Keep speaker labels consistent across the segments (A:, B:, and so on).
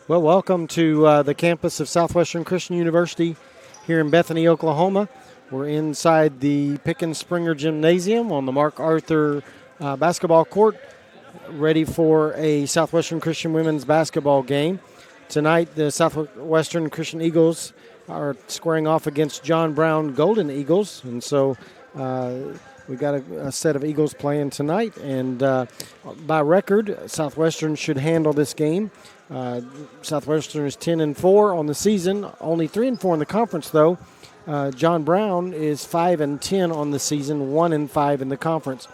A: Well, welcome to the campus of Southwestern Christian University here in Bethany, Oklahoma. We're inside the Pickens Springer Gymnasium on the Mark Arthur basketball court, ready for a Southwestern Christian women's basketball game. Tonight, the Southwestern Christian Eagles are squaring off against John Brown Golden Eagles, and so we've got a set of Eagles playing tonight. And by record, Southwestern should handle this game. Southwestern is 10-4 on the season, only 3-4 in the conference though. John Brown is 5-10 on the season, 1-5 in the conference.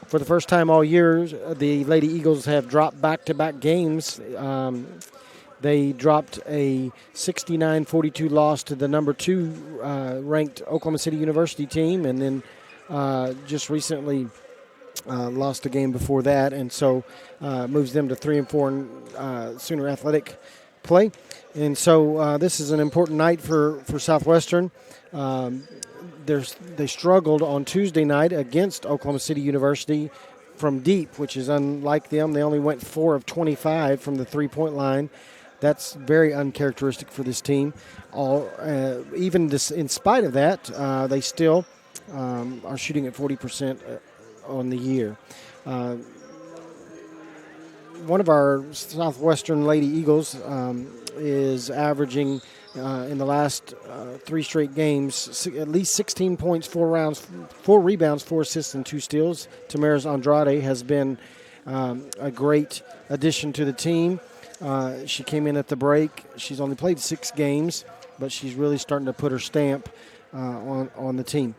A: For the first time all year, the Lady Eagles have dropped back-to-back games. They dropped a 69-42 loss to the number 2 ranked Oklahoma City University team, and then just recently lost a game before that, and so moves them to 3-4 in Sooner Athletic play. And so this is an important night for Southwestern. They struggled on Tuesday night against Oklahoma City University from deep, which is unlike them. They only went 4 of 25 from the three-point line. That's very uncharacteristic for this team. Even in spite of that, they still are shooting at 40% on the year. One of our Southwestern Lady Eagles is averaging in the last 3 straight games at least 16 points, 4 rebounds, 4 assists, and 2 steals. Tamara's Andrade has been a great addition to the team. She came in at the break. She's only played 6 games, but she's really starting to put her stamp on the team.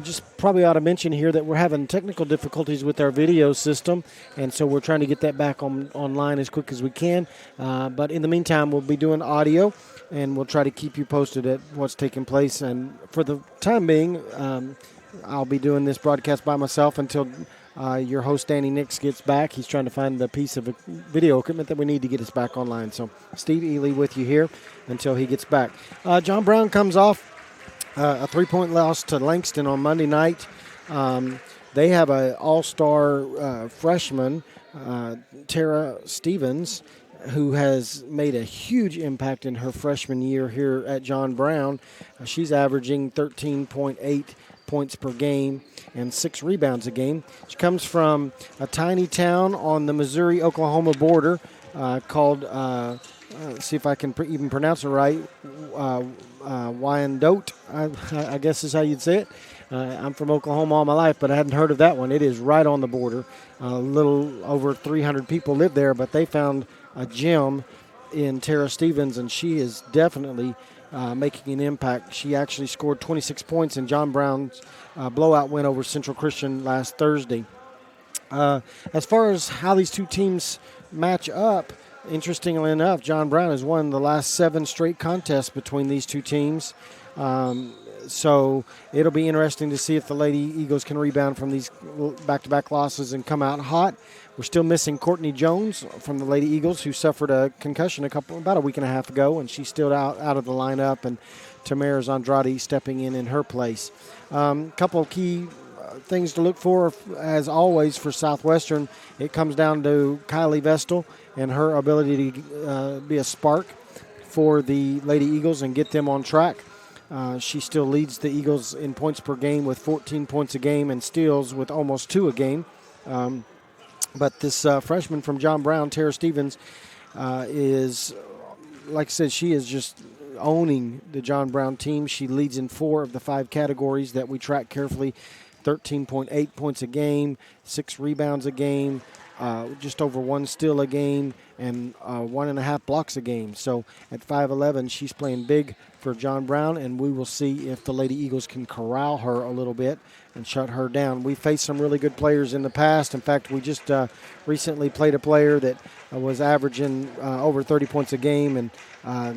A: Just probably ought to mention here that we're having technical difficulties with our video system, and so we're trying to get that back online as quick as we can. But in the meantime, we'll be doing audio, and we'll try to keep you posted at what's taking place. And for the time being, I'll be doing this broadcast by myself until your host, Danny Nix, gets back. He's trying to find the piece of video equipment that we need to get us back online. So Steve Ely with you here until he gets back. John Brown comes off a 3-point loss to Langston on Monday night. They have an all-star freshman, Tara Stevens, who has made a huge impact in her freshman year here at John Brown. She's averaging 13.8 points per game and 6 rebounds a game. She comes from a tiny town on the Missouri-Oklahoma border called, let's see if I can even pronounce it right, Wyandotte, I guess is how you'd say it. I'm from Oklahoma all my life, but I hadn't heard of that one. It is right on the border. A little over 300 people live there, but they found a gem in Tara Stevens, and she is definitely making an impact. She actually scored 26 points in John Brown's blowout win over Central Christian last Thursday. As far as how these two teams match up, interestingly enough, John Brown has won the last 7 straight contests between these two teams. So it'll be interesting to see if the Lady Eagles can rebound from these back-to-back losses and come out hot. We're still missing Courtney Jones from the Lady Eagles, who suffered a concussion about a week and a half ago, and she's still out of the lineup, and Tamara's Andrade stepping in her place. Couple of key things to look for, as always, for Southwestern. It comes down to Kylie Vestal and her ability to be a spark for the Lady Eagles and get them on track. She still leads the Eagles in points per game with 14 points a game and steals with almost 2 a game. But this freshman from John Brown, Tara Stevens, is, like I said, she is just owning the John Brown team. She leads in 4 of the 5 categories that we track carefully. 13.8 points a game, 6 rebounds a game, just over 1 steal a game, and 1.5 blocks a game. So at 5'11", she's playing big for John Brown, and we will see if the Lady Eagles can corral her a little bit and shut her down. We faced some really good players in the past. In fact, we just recently played a player that was averaging over 30 points a game, and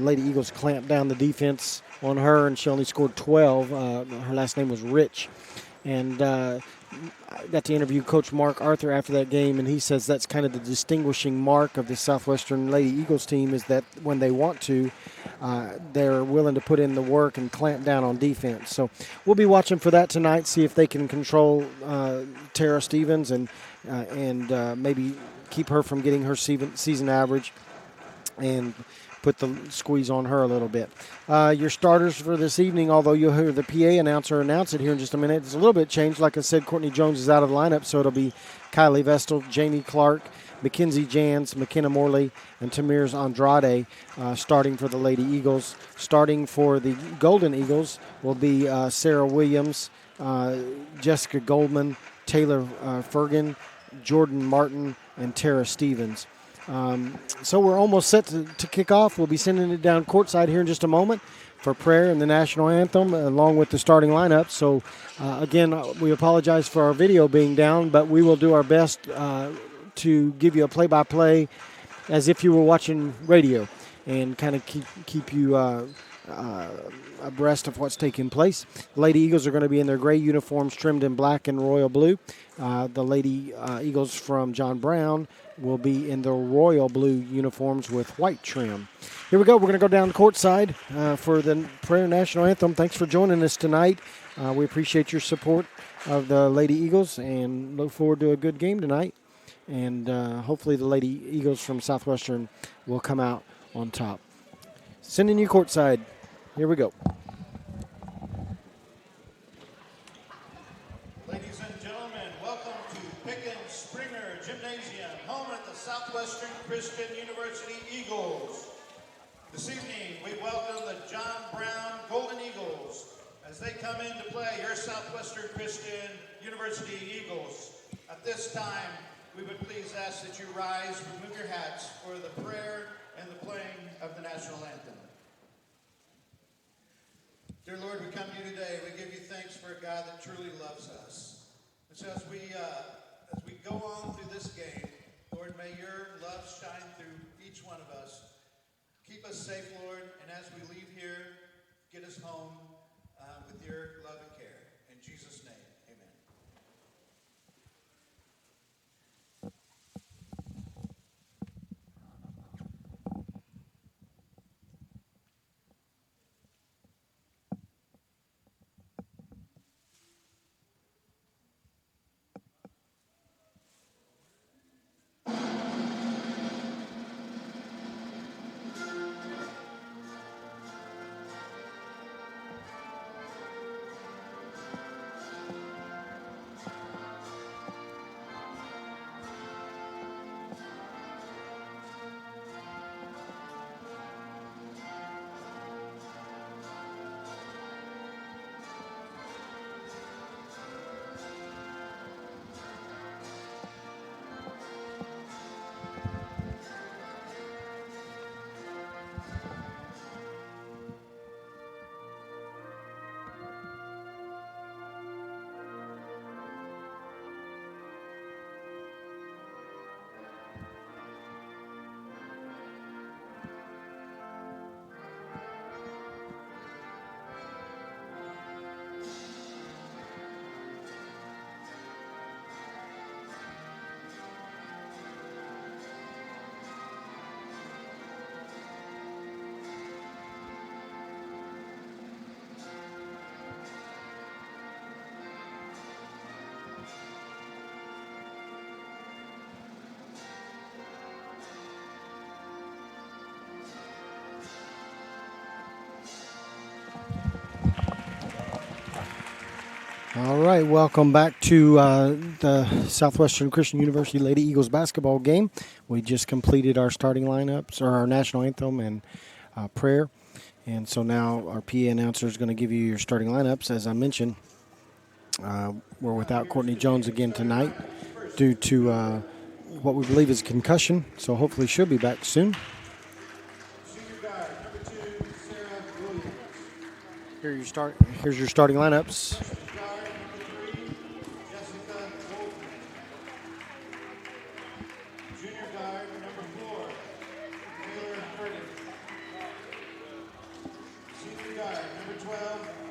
A: Lady Eagles clamped down the defense on her, and she only scored 12. Her last name was Rich. And I got to interview Coach Mark Arthur after that game, and he says that's kind of the distinguishing mark of the Southwestern Lady Eagles team, is that when they want to, they're willing to put in the work and clamp down on defense. So we'll be watching for that tonight, see if they can control Tara Stevens and maybe keep her from getting her season average. And put the squeeze on her a little bit. Your starters for this evening, although you'll hear the PA announcer announce it here in just a minute, it's a little bit changed. Like I said, Courtney Jones is out of the lineup, so it'll be Kylie Vestal, Jamie Clark, Mackenzie Jans, McKenna Morley, and Tamirs Andrade starting for the Lady Eagles. Starting for the Golden Eagles will be Sarah Williams, Jessica Goldman, Taylor Fergan, Jordan Martin, and Tara Stevens. So we're almost set to kick off. We'll be sending it down courtside here in just a moment for prayer and the national anthem, along with the starting lineup. So, again, we apologize for our video being down, but we will do our best to give you a play-by-play as if you were watching radio and kind of keep you abreast of what's taking place. The Lady Eagles are going to be in their gray uniforms trimmed in black and royal blue. The Lady Eagles from John Brown will be in the royal blue uniforms with white trim. Here we go. We're going to go down courtside for the prayer national anthem. Thanks for joining us tonight. We appreciate your support of the Lady Eagles and look forward to a good game tonight. And hopefully the Lady Eagles from Southwestern will come out on top. Sending you courtside. Here we go.
B: Ladies and gentlemen, welcome to Pickens Springer Gymnasium, home at the Southwestern Christian University Eagles. This evening, we welcome the John Brown Golden Eagles as they come in to play your Southwestern Christian University Eagles. At this time, we would please ask that you rise, remove your hats for the prayer and the playing of the national anthem. Dear Lord, we come to you today. We give you thanks for a God that truly loves us. And so as we go on through this game, Lord, may your love shine through each one of us. Keep us safe, Lord, and as we leave here, get us home with your love and care. In Jesus' name, amen.
A: All right, welcome back to the Southwestern Christian University Lady Eagles basketball game. We just completed our starting lineups, or our national anthem and prayer. And so now our PA announcer is going to give you your starting lineups. As I mentioned, we're without Courtney Jones again tonight due to what we believe is concussion. So hopefully she'll be back soon. Here's your starting lineups.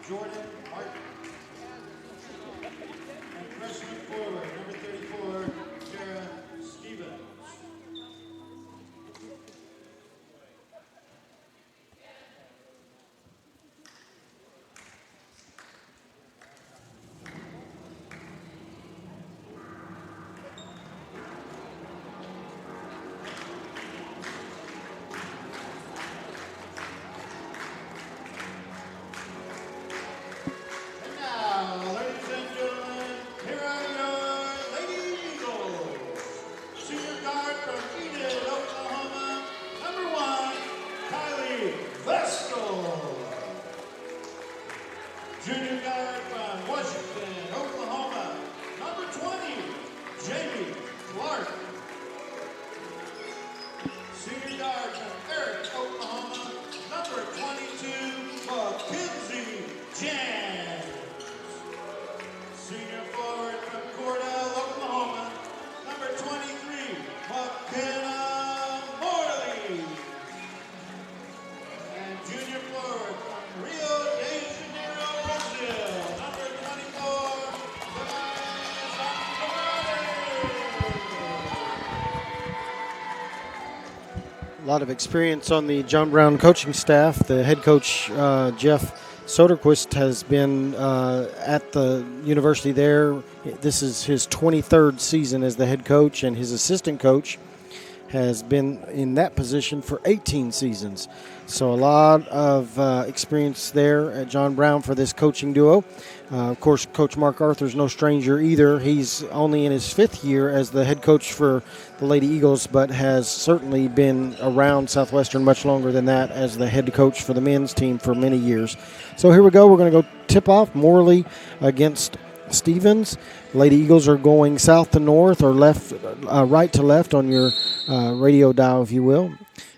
B: Jordan Martin. And freshman forward, number 34, Tara Stevens.
A: A lot of experience on the John Brown coaching staff. The head coach, Jeff Soderquist, has been at the university there. This is his 23rd season as the head coach, and his assistant coach has been in that position for 18 seasons. So a lot of experience there at John Brown for this coaching duo. Of course, Coach Mark Arthur's no stranger either. He's only in his 5th year as the head coach for the Lady Eagles, but has certainly been around Southwestern much longer than that as the head coach for the men's team for many years. So here we go. We're going to go tip off Morley against Stevens. Lady Eagles are going south to north, or left, right to left on your radio dial, if you will.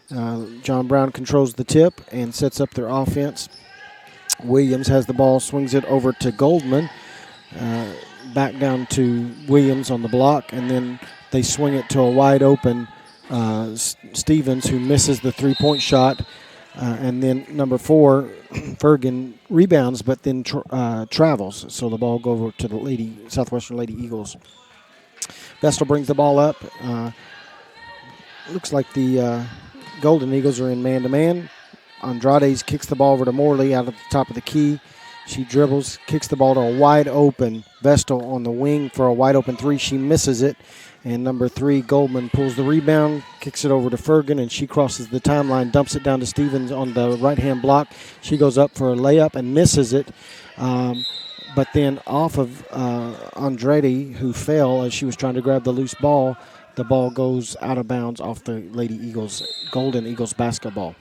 A: John Brown controls the tip and sets up their offense. Williams has the ball, swings it over to Goldman, back down to Williams on the block, and then they swing it to a wide open Stevens, who misses the three-point shot. And then number 4, Fergan rebounds, but then travels. So the ball goes over to the Southwestern Lady Eagles. Vestal brings the ball up. Looks like the Golden Eagles are in man-to-man. Andrade kicks the ball over to Morley out of the top of the key. She dribbles, kicks the ball to a wide open Vestal on the wing for a wide open 3. She misses it. And number 3, Goldman, pulls the rebound, kicks it over to Fergan, and she crosses the timeline, dumps it down to Stevens on the right-hand block. She goes up for a layup and misses it. But then off of Andrade, who fell as she was trying to grab the loose ball, the ball goes out of bounds off the Golden Eagles basketball.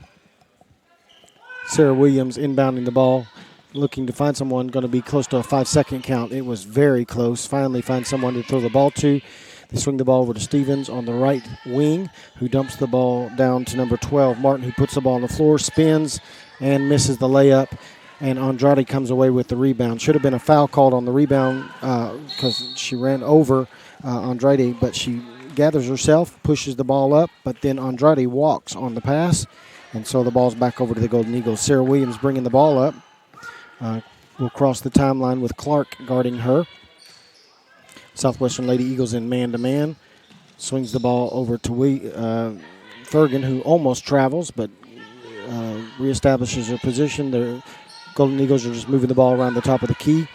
A: Sarah Williams inbounding the ball, looking to find someone, going to be close to a 5-second count. It was very close. Finally finds someone to throw the ball to. They swing the ball over to Stevens on the right wing, who dumps the ball down to number 12, Martin, who puts the ball on the floor, spins, and misses the layup. And Andrade comes away with the rebound. Should have been a foul called on the rebound because she ran over Andrade, but she gathers herself, pushes the ball up, but then Andrade walks on the pass, and so the ball's back over to the Golden Eagles. Sarah Williams bringing the ball up. Will cross the timeline with Clark guarding her. Southwestern Lady Eagles in man-to-man. Swings the ball over to Fergan, who almost travels, but reestablishes her position. The Golden Eagles are just moving the ball around the top of the key.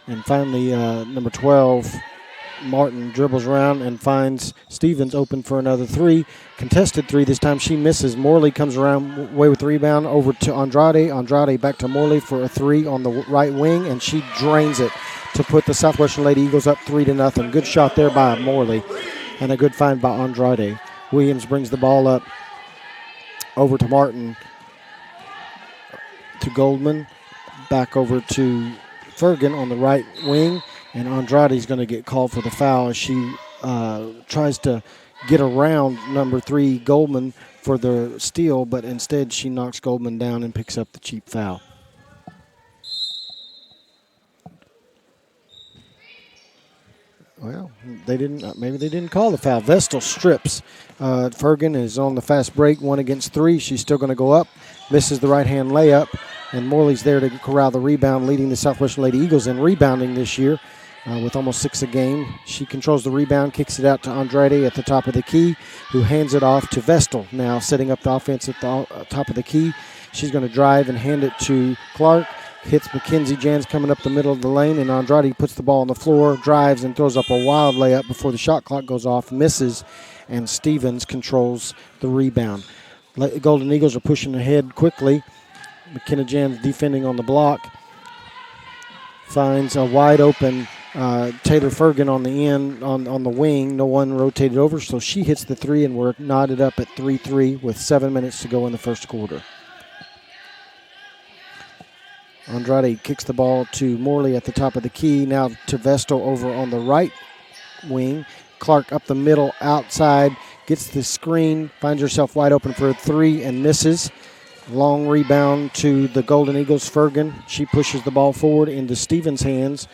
A: And finally, number 12, Martin, dribbles around and finds Stevens open for another 3. Contested 3. This time she misses. Morley comes around away with the rebound over to Andrade. Andrade back to Morley for a 3 on the right wing, and she drains it to put the Southwestern Lady Eagles up 3-0. Good shot there by Morley, and a good find by Andrade. Williams brings the ball up over to Martin, to Goldman, back over to Fergan on the right wing. And Andrade's going to get called for the foul as she tries to get around number 3, Goldman, for the steal, but instead she knocks Goldman down and picks up the cheap foul. Well, maybe they didn't call the foul. Vestal strips. Fergan is on the fast break, 1 against 3. She's still going to go up, misses the right-hand layup, and Morley's there to corral the rebound, leading the Southwestern Lady Eagles in rebounding this year. With almost 6 a game. She controls the rebound, kicks it out to Andrade at the top of the key, who hands it off to Vestal, now setting up the offense at the top of the key. She's going to drive and hand it to Clark. Hits Mackenzie Jans coming up the middle of the lane, and Andrade puts the ball on the floor, drives, and throws up a wild layup before the shot clock goes off, misses, and Stevens controls the rebound. Golden Eagles are pushing ahead quickly. McKenna Jans defending on the block. Finds a wide open Taylor Fergan on the end, on the wing. No one rotated over, so she hits the 3, and we're knotted up at 3-3 with 7 minutes to go in the first quarter. Andrade kicks the ball to Morley at the top of the key. Now to Vestal over on the right wing. Clark up the middle, outside, gets the screen, finds herself wide open for a 3 and misses. Long rebound to the Golden Eagles, Fergan. She pushes the ball forward into Stevens' hands.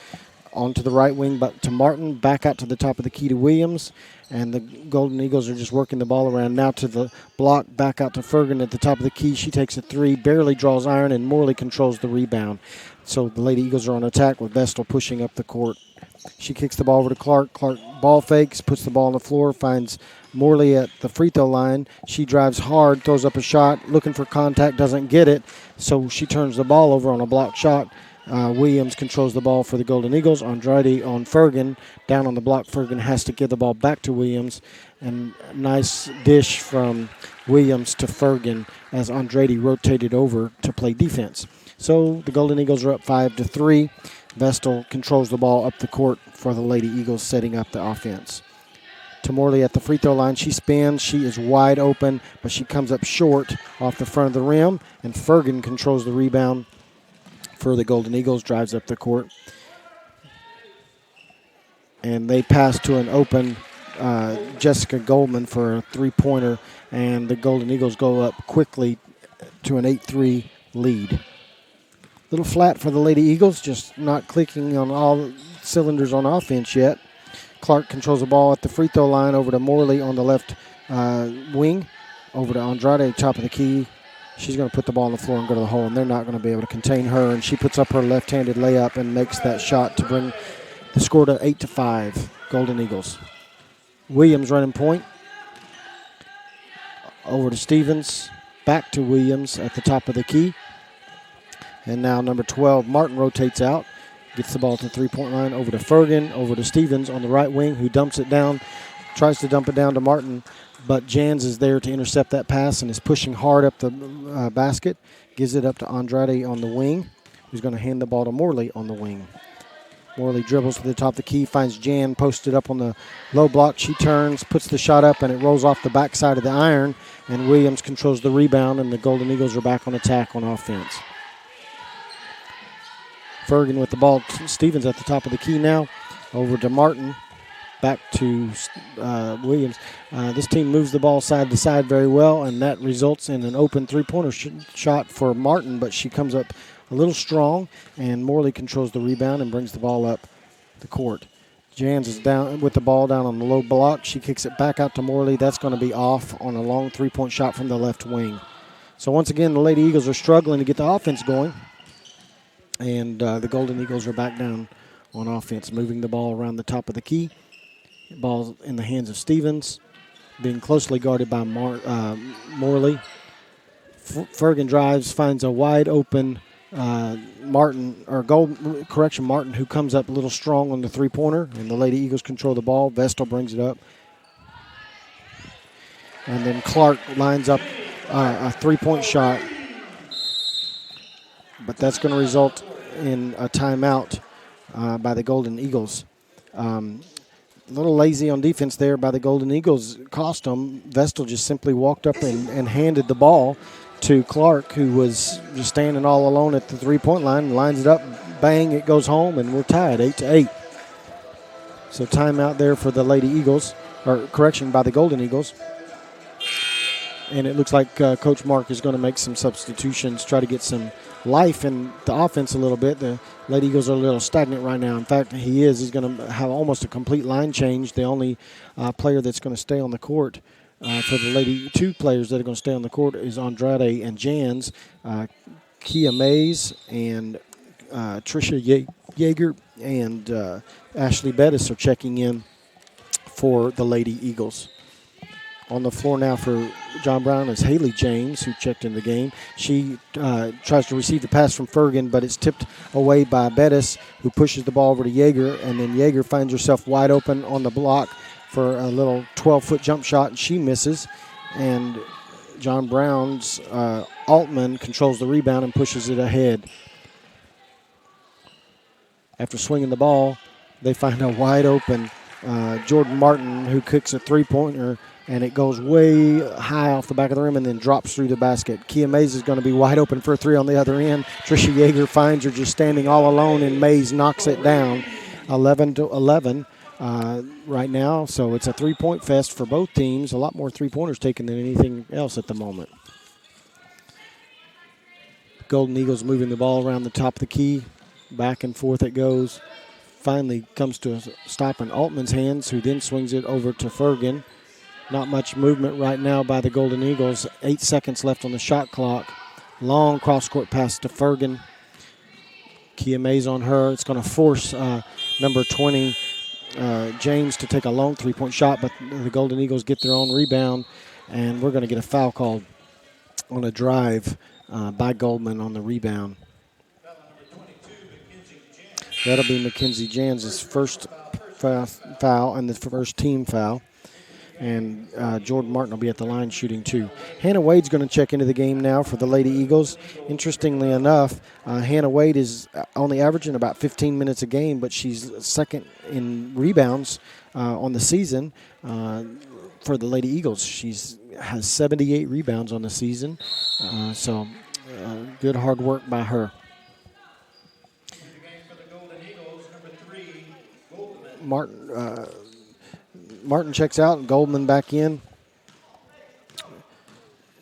A: Onto the right wing, but to Martin, back out to the top of the key to Williams, and the Golden Eagles are just working the ball around. Now to the block, back out to Fergan at the top of the key. She takes a 3, barely draws iron, and Morley controls the rebound. So the Lady Eagles are on attack with Vestal pushing up the court. She kicks the ball over to Clark. Clark ball fakes, puts the ball on the floor, finds Morley at the free throw line. She drives hard, throws up a shot, looking for contact, doesn't get it. So she turns the ball over on a blocked shot. Williams controls the ball for the Golden Eagles. Andrade on Fergan. Down on the block, Fergan has to give the ball back to Williams. And nice dish from Williams to Fergan as Andrade rotated over to play defense. So the Golden Eagles are up 5-3. Vestal controls the ball up the court for the Lady Eagles, setting up the offense. To Morley at the free throw line. She spins. She is wide open, but she comes up short off the front of the rim, and Fergan controls the rebound for the Golden Eagles, drives up the court. And they pass to an open Jessica Goldman for a three-pointer, and the Golden Eagles go up quickly to an 8-3 lead. A little flat for the Lady Eagles, just not clicking on all cylinders on offense yet. Clark controls the ball at the free throw line over to Morley on the left wing, over to Andrade, top of the key. She's going to put the ball on the floor and go to the hole, and they're not going to be able to contain her. And she puts up her left-handed layup and makes that shot to bring the score to 8-5, Golden Eagles. Williams running point. Over to Stevens. Back to Williams at the top of the key. And now number 12, Martin, rotates out. Gets the ball to the three-point line. Over to Fergan. Over to Stevens on the right wing, who dumps it down. Tries to dump it down to Martin. But Jans is there to intercept that pass and is pushing hard up the basket. Gives it up to Andrade on the wing, who's going to hand the ball to Morley on the wing. Morley dribbles to the top of the key, finds Jan posted up on the low block. She turns, puts the shot up, and it rolls off the backside of the iron. And Williams controls the rebound, and the Golden Eagles are back on attack on offense. Fergan with the ball. Stevens at the top of the key now. Over to Martin. Back to Williams. This team moves the ball side to side very well, and that results in an open three-pointer shot for Martin, but she comes up a little strong, and Morley controls the rebound and brings the ball up the court. Jans is down with the ball down on the low block. She kicks it back out to Morley. That's going to be off on a long three-point shot from the left wing. So once again, the Lady Eagles are struggling to get the offense going, and the Golden Eagles are back down on offense, moving the ball around the top of the key. Ball in the hands of Stevens, being closely guarded by Morley. Fergan drives, finds a wide open Martin, who comes up a little strong on the three-pointer, and the Lady Eagles control the ball. Vestal brings it up. And then Clark lines up a three-point shot, but that's going to result in a timeout by the Golden Eagles. A little lazy on defense there by the Golden Eagles. Cost them. Vestal just simply walked up and handed the ball to Clark, who was just standing all alone at the three-point line, lines it up, bang, it goes home, and we're tied 8-8. So timeout there for the Lady Eagles, by the Golden Eagles. And it looks like Coach Mark is going to make some substitutions, try to get some life in the offense a little bit. The Lady Eagles are a little stagnant right now. In fact, he's going to have almost a complete line change. The only player that's going to stay on the court for the Lady, two players that are going to stay on the court is Andrade and Jans. Kia Mays and Tricia Yeager and Ashley Bettis are checking in for the Lady Eagles. On the floor now for John Brown is Haley James, who checked in the game. She tries to receive the pass from Fergan, but it's tipped away by Bettis, who pushes the ball over to Yeager, and then Yeager finds herself wide open on the block for a little 12-foot jump shot, and she misses. And John Brown's Altman controls the rebound and pushes it ahead. After swinging the ball, they find a wide open Jordan Martin, who kicks a three-pointer, and it goes way high off the back of the rim and then drops through the basket. Kia Mays is going to be wide open for a three on the other end. Tricia Yeager finds her just standing all alone, and Mays knocks it down 11-11 right now. So it's a three-point fest for both teams. A lot more three-pointers taken than anything else at the moment. Golden Eagles moving the ball around the top of the key. Back and forth it goes. Finally comes to a stop in Altman's hands, who then swings it over to Fergan. Not much movement right now by the Golden Eagles. 8 seconds left on the shot clock. Long cross-court pass to Fergan. Kia Mays on her. It's going to force number 20, James, to take a long three-point shot, but the Golden Eagles get their own rebound, and we're going to get a foul called on a drive by Goldman on the rebound. That'll be Mackenzie Jans' first foul and the first team foul. And Jordan Martin will be at the line shooting 2. Hannah Wade's going to check into the game now for the Lady Eagles. Interestingly enough, Hannah Wade is only averaging about 15 minutes a game, but she's second in rebounds on the season for the Lady Eagles. She has 78 rebounds on the season, so good hard work by her. Martin checks out and Goldman back in.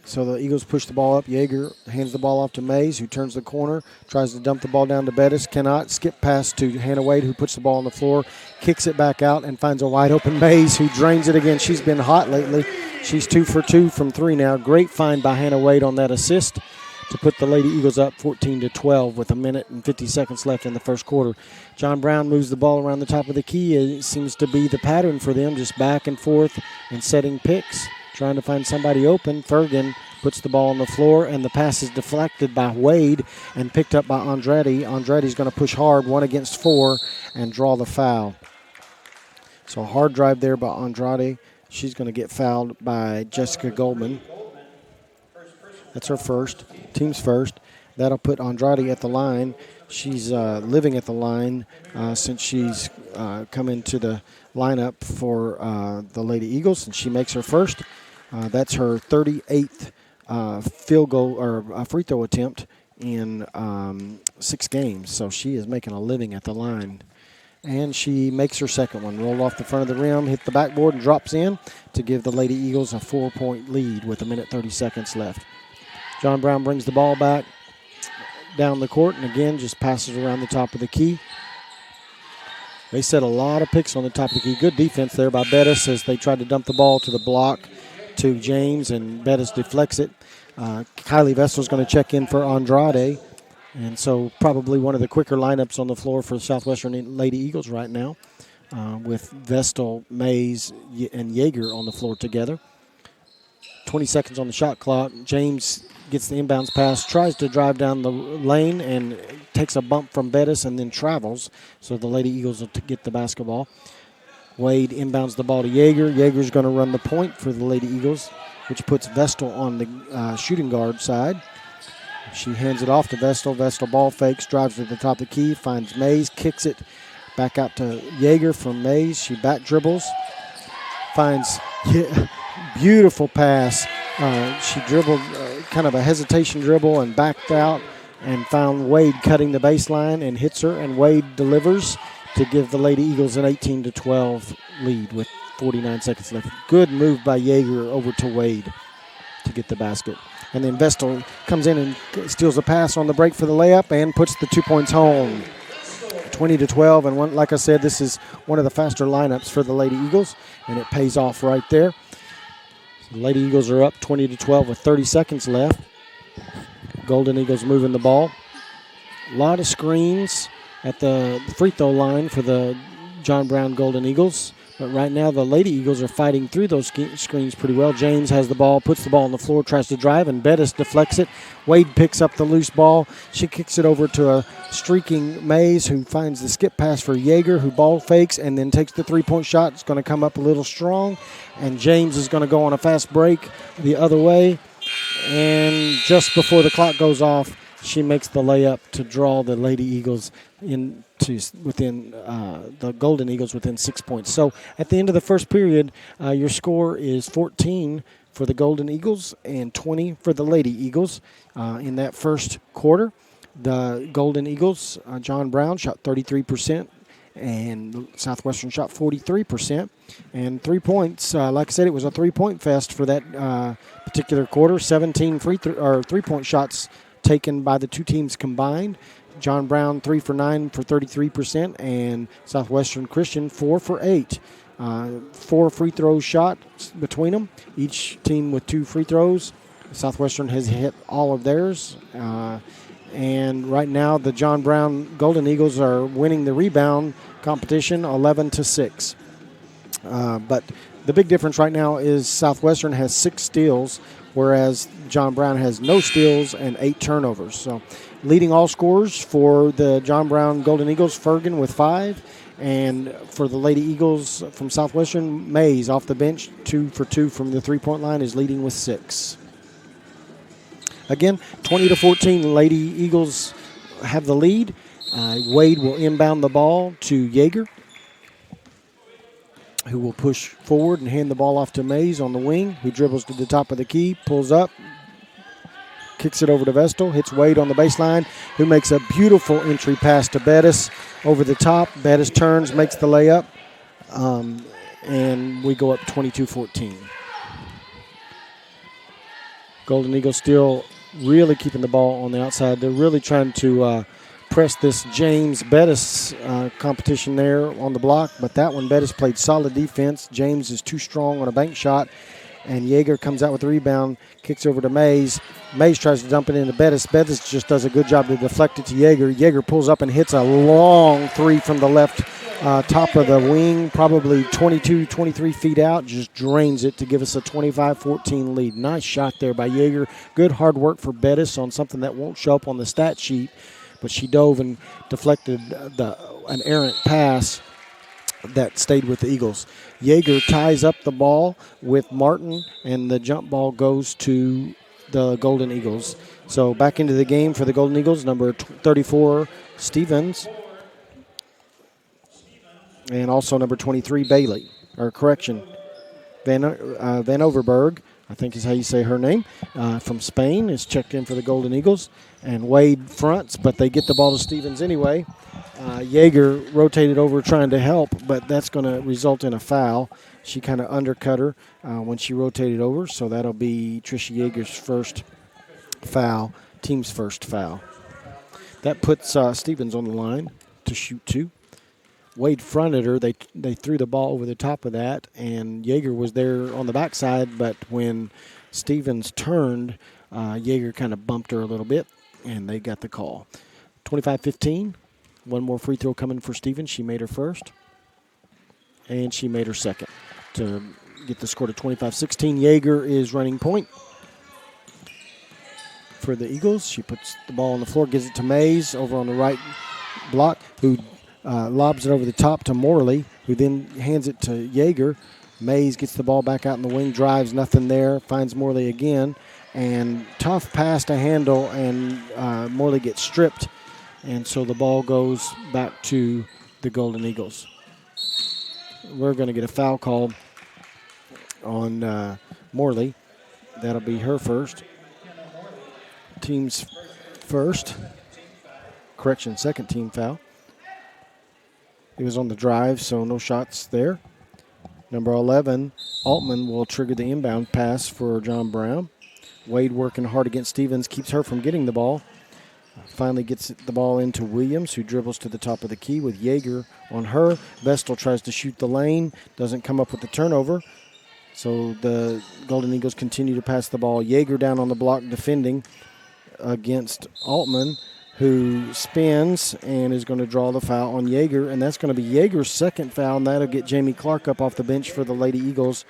A: So the Eagles push the ball up. Yeager hands the ball off to Mays, who turns the corner, tries to dump the ball down to Bettis. Cannot. Skip pass to Hannah Wade, who puts the ball on the floor, kicks it back out, and finds a wide-open Mays, who drains it again. She's been hot lately. She's 2 for 2 from 3 now. Great find by Hannah Wade on that assist to put the Lady Eagles up 14-12 with 1 minute and 50 seconds left in the first quarter. John Brown moves the ball around the top of the key. It seems to be the pattern for them, just back and forth and setting picks, trying to find somebody open. Fergan puts the ball on the floor, and the pass is deflected by Wade and picked up by Andrade. Andrade's going to push hard, 1 against 4, and draw the foul. So a hard drive there by Andrade. She's going to get fouled by Jessica Goldman. That's her first, team's first. That'll put Andrade at the line. She's living at the line since she's come into the lineup for the Lady Eagles, and she makes her first. That's her 38th field goal or free throw attempt in 6 games. So she is making a living at the line. And she makes her second one. Rolled off the front of the rim, hit the backboard, and drops in to give the Lady Eagles a 4-point lead with 1 minute 30 seconds left. John Brown brings the ball back down the court, and again just passes around the top of the key. They set a lot of picks on the top of the key. Good defense there by Bettis as they tried to dump the ball to the block to James, and Bettis deflects it. Kylie Vestal's going to check in for Andrade, and so probably one of the quicker lineups on the floor for the Southwestern Lady Eagles right now, with Vestal, Mays, and Yeager on the floor together. 20 seconds on the shot clock. James gets the inbounds pass, tries to drive down the lane, and takes a bump from Bettis and then travels. So the Lady Eagles will get the basketball. Wade inbounds the ball to Yeager. Yeager's going to run the point for the Lady Eagles, which puts Vestal on the shooting guard side. She hands it off to Vestal. Vestal ball fakes, drives to the top of the key, finds Mays, kicks it back out to Yeager from Mays. She back dribbles, finds beautiful pass. She dribbled kind of a hesitation dribble and backed out and found Wade cutting the baseline and hits her, and Wade delivers to give the Lady Eagles an 18-12 lead with 49 seconds left. Good move by Yeager over to Wade to get the basket. And then Vestal comes in and steals a pass on the break for the layup and puts the 2 points home. 20-12, and like I said, this is one of the faster lineups for the Lady Eagles, and it pays off right there. The Lady Eagles are up 20-12 with 30 seconds left. Golden Eagles moving the ball. A lot of screens at the free throw line for the John Brown Golden Eagles. But right now the Lady Eagles are fighting through those screens pretty well. James has the ball, puts the ball on the floor, tries to drive, and Bettis deflects it. Wade picks up the loose ball. She kicks it over to a streaking Mays, who finds the skip pass for Yeager, who ball fakes and then takes the three-point shot. It's going to come up a little strong, and James is going to go on a fast break the other way. And just before the clock goes off, she makes the layup to draw the Lady Eagles into within the Golden Eagles within 6 points. So at the end of the first period, your score is 14 for the Golden Eagles and 20 for the Lady Eagles. In that first quarter, the Golden Eagles, John Brown shot 33%, and Southwestern shot 43%. And 3 points, like I said, it was a three-point fest for that particular quarter. 17 three-point shots taken by the two teams combined. John Brown 3 for 9 for 33%, and Southwestern Christian 4 for 8. 4 free throw shots between them, each team with 2 free throws. Southwestern has hit all of theirs, And right now, the John Brown Golden Eagles are winning the rebound competition 11-6. But the big difference right now is Southwestern has 6 steals, whereas John Brown has no steals and 8 turnovers. So leading all scorers for the John Brown Golden Eagles, Fergan with 5. And for the Lady Eagles from Southwestern, Mays off the bench, 2 for 2 from the three-point line, is leading with 6. Again, 20-14, Lady Eagles have the lead. Wade will inbound the ball to Yeager, who will push forward and hand the ball off to Mays on the wing, who dribbles to the top of the key, pulls up, kicks it over to Vestal, hits Wade on the baseline, who makes a beautiful entry pass to Bettis over the top. Bettis turns, makes the layup, and we go up 22-14. Golden Eagles still really keeping the ball on the outside. They're really trying to press this James Bettis competition there on the block, but that one Bettis played solid defense. James is too strong on a bank shot, and Yeager comes out with the rebound, kicks over to Mays. Mays tries to dump it into Bettis. Bettis just does a good job to deflect it to Yeager. Yeager pulls up and hits a long three from the left top of the wing, probably 22, 23 feet out, just drains it to give us a 25-14 lead. Nice shot there by Yeager. Good hard work for Bettis on something that won't show up on the stat sheet, but she dove and deflected an errant pass that stayed with the Eagles. Yeager ties up the ball with Martin, and the jump ball goes to the Golden Eagles. So back into the game for the Golden Eagles, number 34, Stevens, and also number 23, Bailey, or correction, Van Overberg, I think is how you say her name, from Spain, is checked in for the Golden Eagles. And Wade fronts, but they get the ball to Stevens anyway. Yeager rotated over trying to help, but that's going to result in a foul. She kind of undercut her when she rotated over, so that'll be Trisha Yeager's first foul, team's first foul. That puts Stevens on the line to shoot 2. Wade fronted her. They threw the ball over the top of that, and Yeager was there on the backside, but when Stevens turned, Yeager kind of bumped her a little bit, and they got the call. 25-15. One more free throw coming for Stevens. She made her first, and she made her second to get the score to 25-16. Yeager is running point for the Eagles. She puts the ball on the floor, gives it to Mays over on the right block, who lobs it over the top to Morley, who then hands it to Yeager. Mays gets the ball back out in the wing, drives, nothing there, finds Morley again, and tough pass to handle, and Morley gets stripped, and so the ball goes back to the Golden Eagles. We're going to get a foul call on Morley. That'll be her first. Team's first. Correction, second team foul. It was on the drive, so no shots there. Number 11, Altman will trigger the inbound pass for John Brown. Wade working hard against Stevens, keeps her from getting the ball. Finally gets the ball into Williams, who dribbles to the top of the key with Yeager on her. Vestal tries to shoot the lane, doesn't come up with the turnover. So the Golden Eagles continue to pass the ball. Yeager down on the block defending against Altman, who spins and is going to draw the foul on Yeager, and that's going to be Yeager's second foul, and that'll get Jamie Clark up off the bench for the Lady Eagles.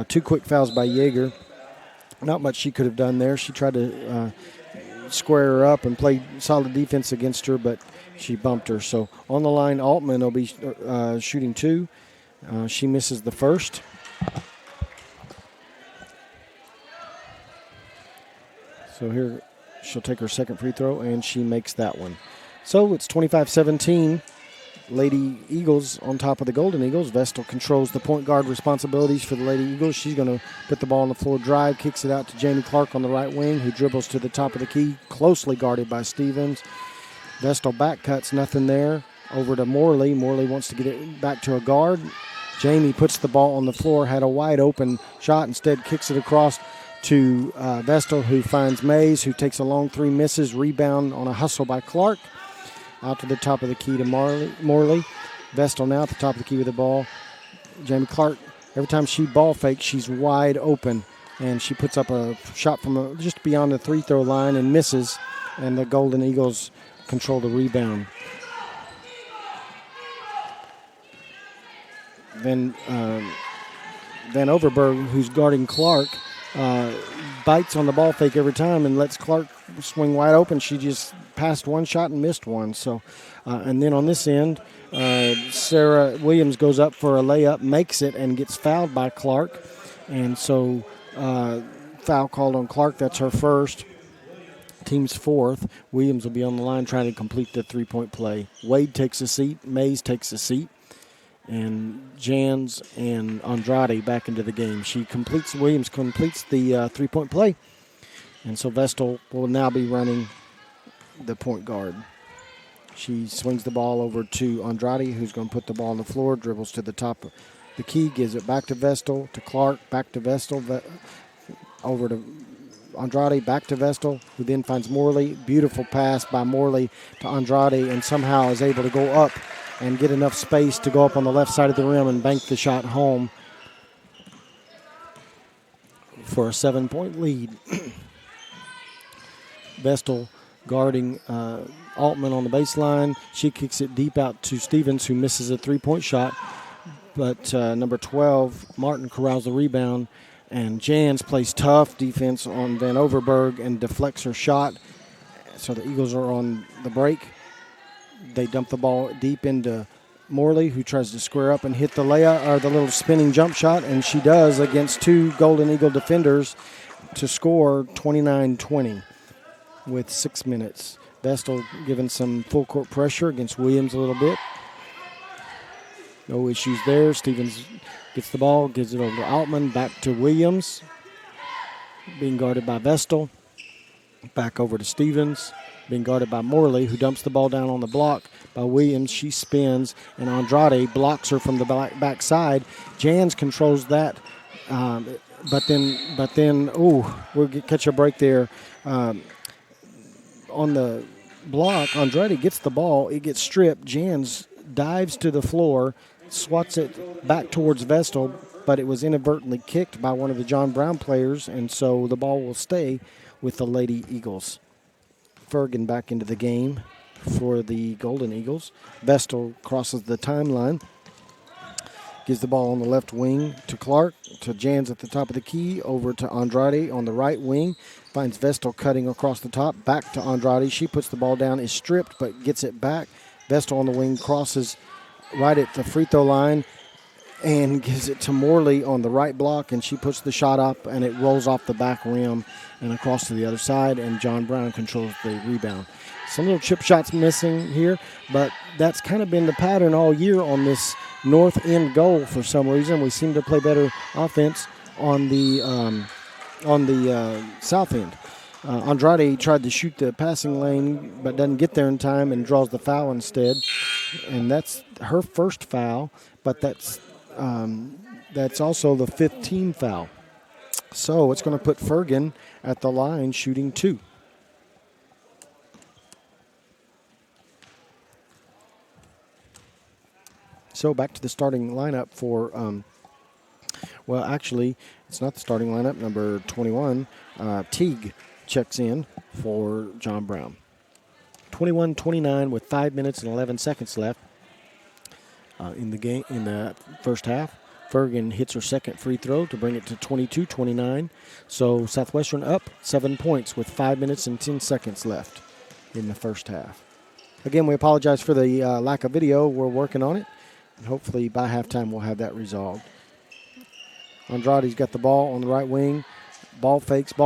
A: 2 quick fouls by Yeager. Not much she could have done there. She tried to square her up and play solid defense against her, but she bumped her. So on the line, Altman will be shooting 2. She misses the first. So here she'll take her second free throw, and she makes that one. So it's 25-17. Lady Eagles on top of the Golden Eagles. Vestal controls the point guard responsibilities for the Lady Eagles. She's going to put the ball on the floor, drive, kicks it out to Jamie Clark on the right wing, who dribbles to the top of the key, closely guarded by Stevens. Vestal back cuts, nothing there. Over to Morley. Morley wants to get it back to a guard. Jamie puts the ball on the floor, had a wide open shot, instead kicks it across to Vestal, who finds Mays, who takes a long 3, misses, rebound on a hustle by Clark. Out to the top of the key to Morley. Vestal now at the top of the key with the ball. Jamie Clark, every time she ball fakes, she's wide open, and she puts up a shot from just beyond the free throw line and misses. and the Golden Eagles control the rebound. Then Van Overberg, who's guarding Clark, bites on the ball fake every time and lets Clark swing wide open. She just passed one shot and missed one. So, and then on this end, Sarah Williams goes up for a layup, makes it, and gets fouled by Clark. And so foul called on Clark. That's her first. Team's fourth. Williams will be on the line trying to complete the three-point play. Wade takes a seat. Mays takes a seat. And Jans and Andrade back into the game. Williams completes the three-point play. And so Vestal will now be running the point guard. She swings the ball over to Andrade, who's going to put the ball on the floor, dribbles to the top of the key, gives it back to Vestal, to Clark, back to Vestal, over to Andrade, back to Vestal, who then finds Morley. Beautiful pass by Morley to Andrade, and somehow is able to go up and get enough space to go up on the left side of the rim and bank the shot home for a 7-point lead. Vestal guarding Altman on the baseline. She kicks it deep out to Stevens, who misses a three-point shot. But number 12, Martin, corrals the rebound. And Jans plays tough defense on Van Overberg and deflects her shot. So the Eagles are on the break. They dump the ball deep into Morley, who tries to square up and hit the layup or the little spinning jump shot, and she does against two Golden Eagle defenders to score 29-20 with 6 minutes. Vestal giving some full court pressure against Williams a little bit. No issues there. Stevens gets the ball, gives it over to Altman, back to Williams, being guarded by Vestal. Back over to Stevens, being guarded by Morley, who dumps the ball down on the block by Williams. She spins, and Andrade blocks her from the back side. Jans controls that, but then, we'll catch a break there. On the block, Andrade gets the ball. It gets stripped. Jans dives to the floor, swats it back towards Vestal, but it was inadvertently kicked by one of the John Brown players, and so the ball will stay with the Lady Eagles. Fergan back into the game for the Golden Eagles. Vestal crosses the timeline, gives the ball on the left wing to Clark, to Jans at the top of the key, over to Andrade on the right wing. Finds Vestal cutting across the top, back to Andrade. She puts the ball down, is stripped, but gets it back. Vestal on the wing crosses right at the free throw line and gives it to Morley on the right block, and she puts the shot up, and it rolls off the back rim and across to the other side, and John Brown controls the rebound. Some little chip shots missing here, but that's kind of been the pattern all year on this north end goal for some reason. We seem to play better offense on the south end. Andrade tried to shoot the passing lane but doesn't get there in time and draws the foul instead. And that's her first foul, but that's also the 15th foul. So it's going to put Fergan at the line shooting 2. So back to the starting lineup for, actually, it's not the starting lineup. Number 21, Teague checks in for John Brown. 21-29 with 5 minutes and 11 seconds left in the game, in the first half. Fergan hits her second free throw to bring it to 22-29. So Southwestern up 7 points with 5 minutes and 10 seconds left in the first half. Again, we apologize for the lack of video. We're working on it. And hopefully by halftime we'll have that resolved. Andrade's got the ball on the right wing. Ball fakes.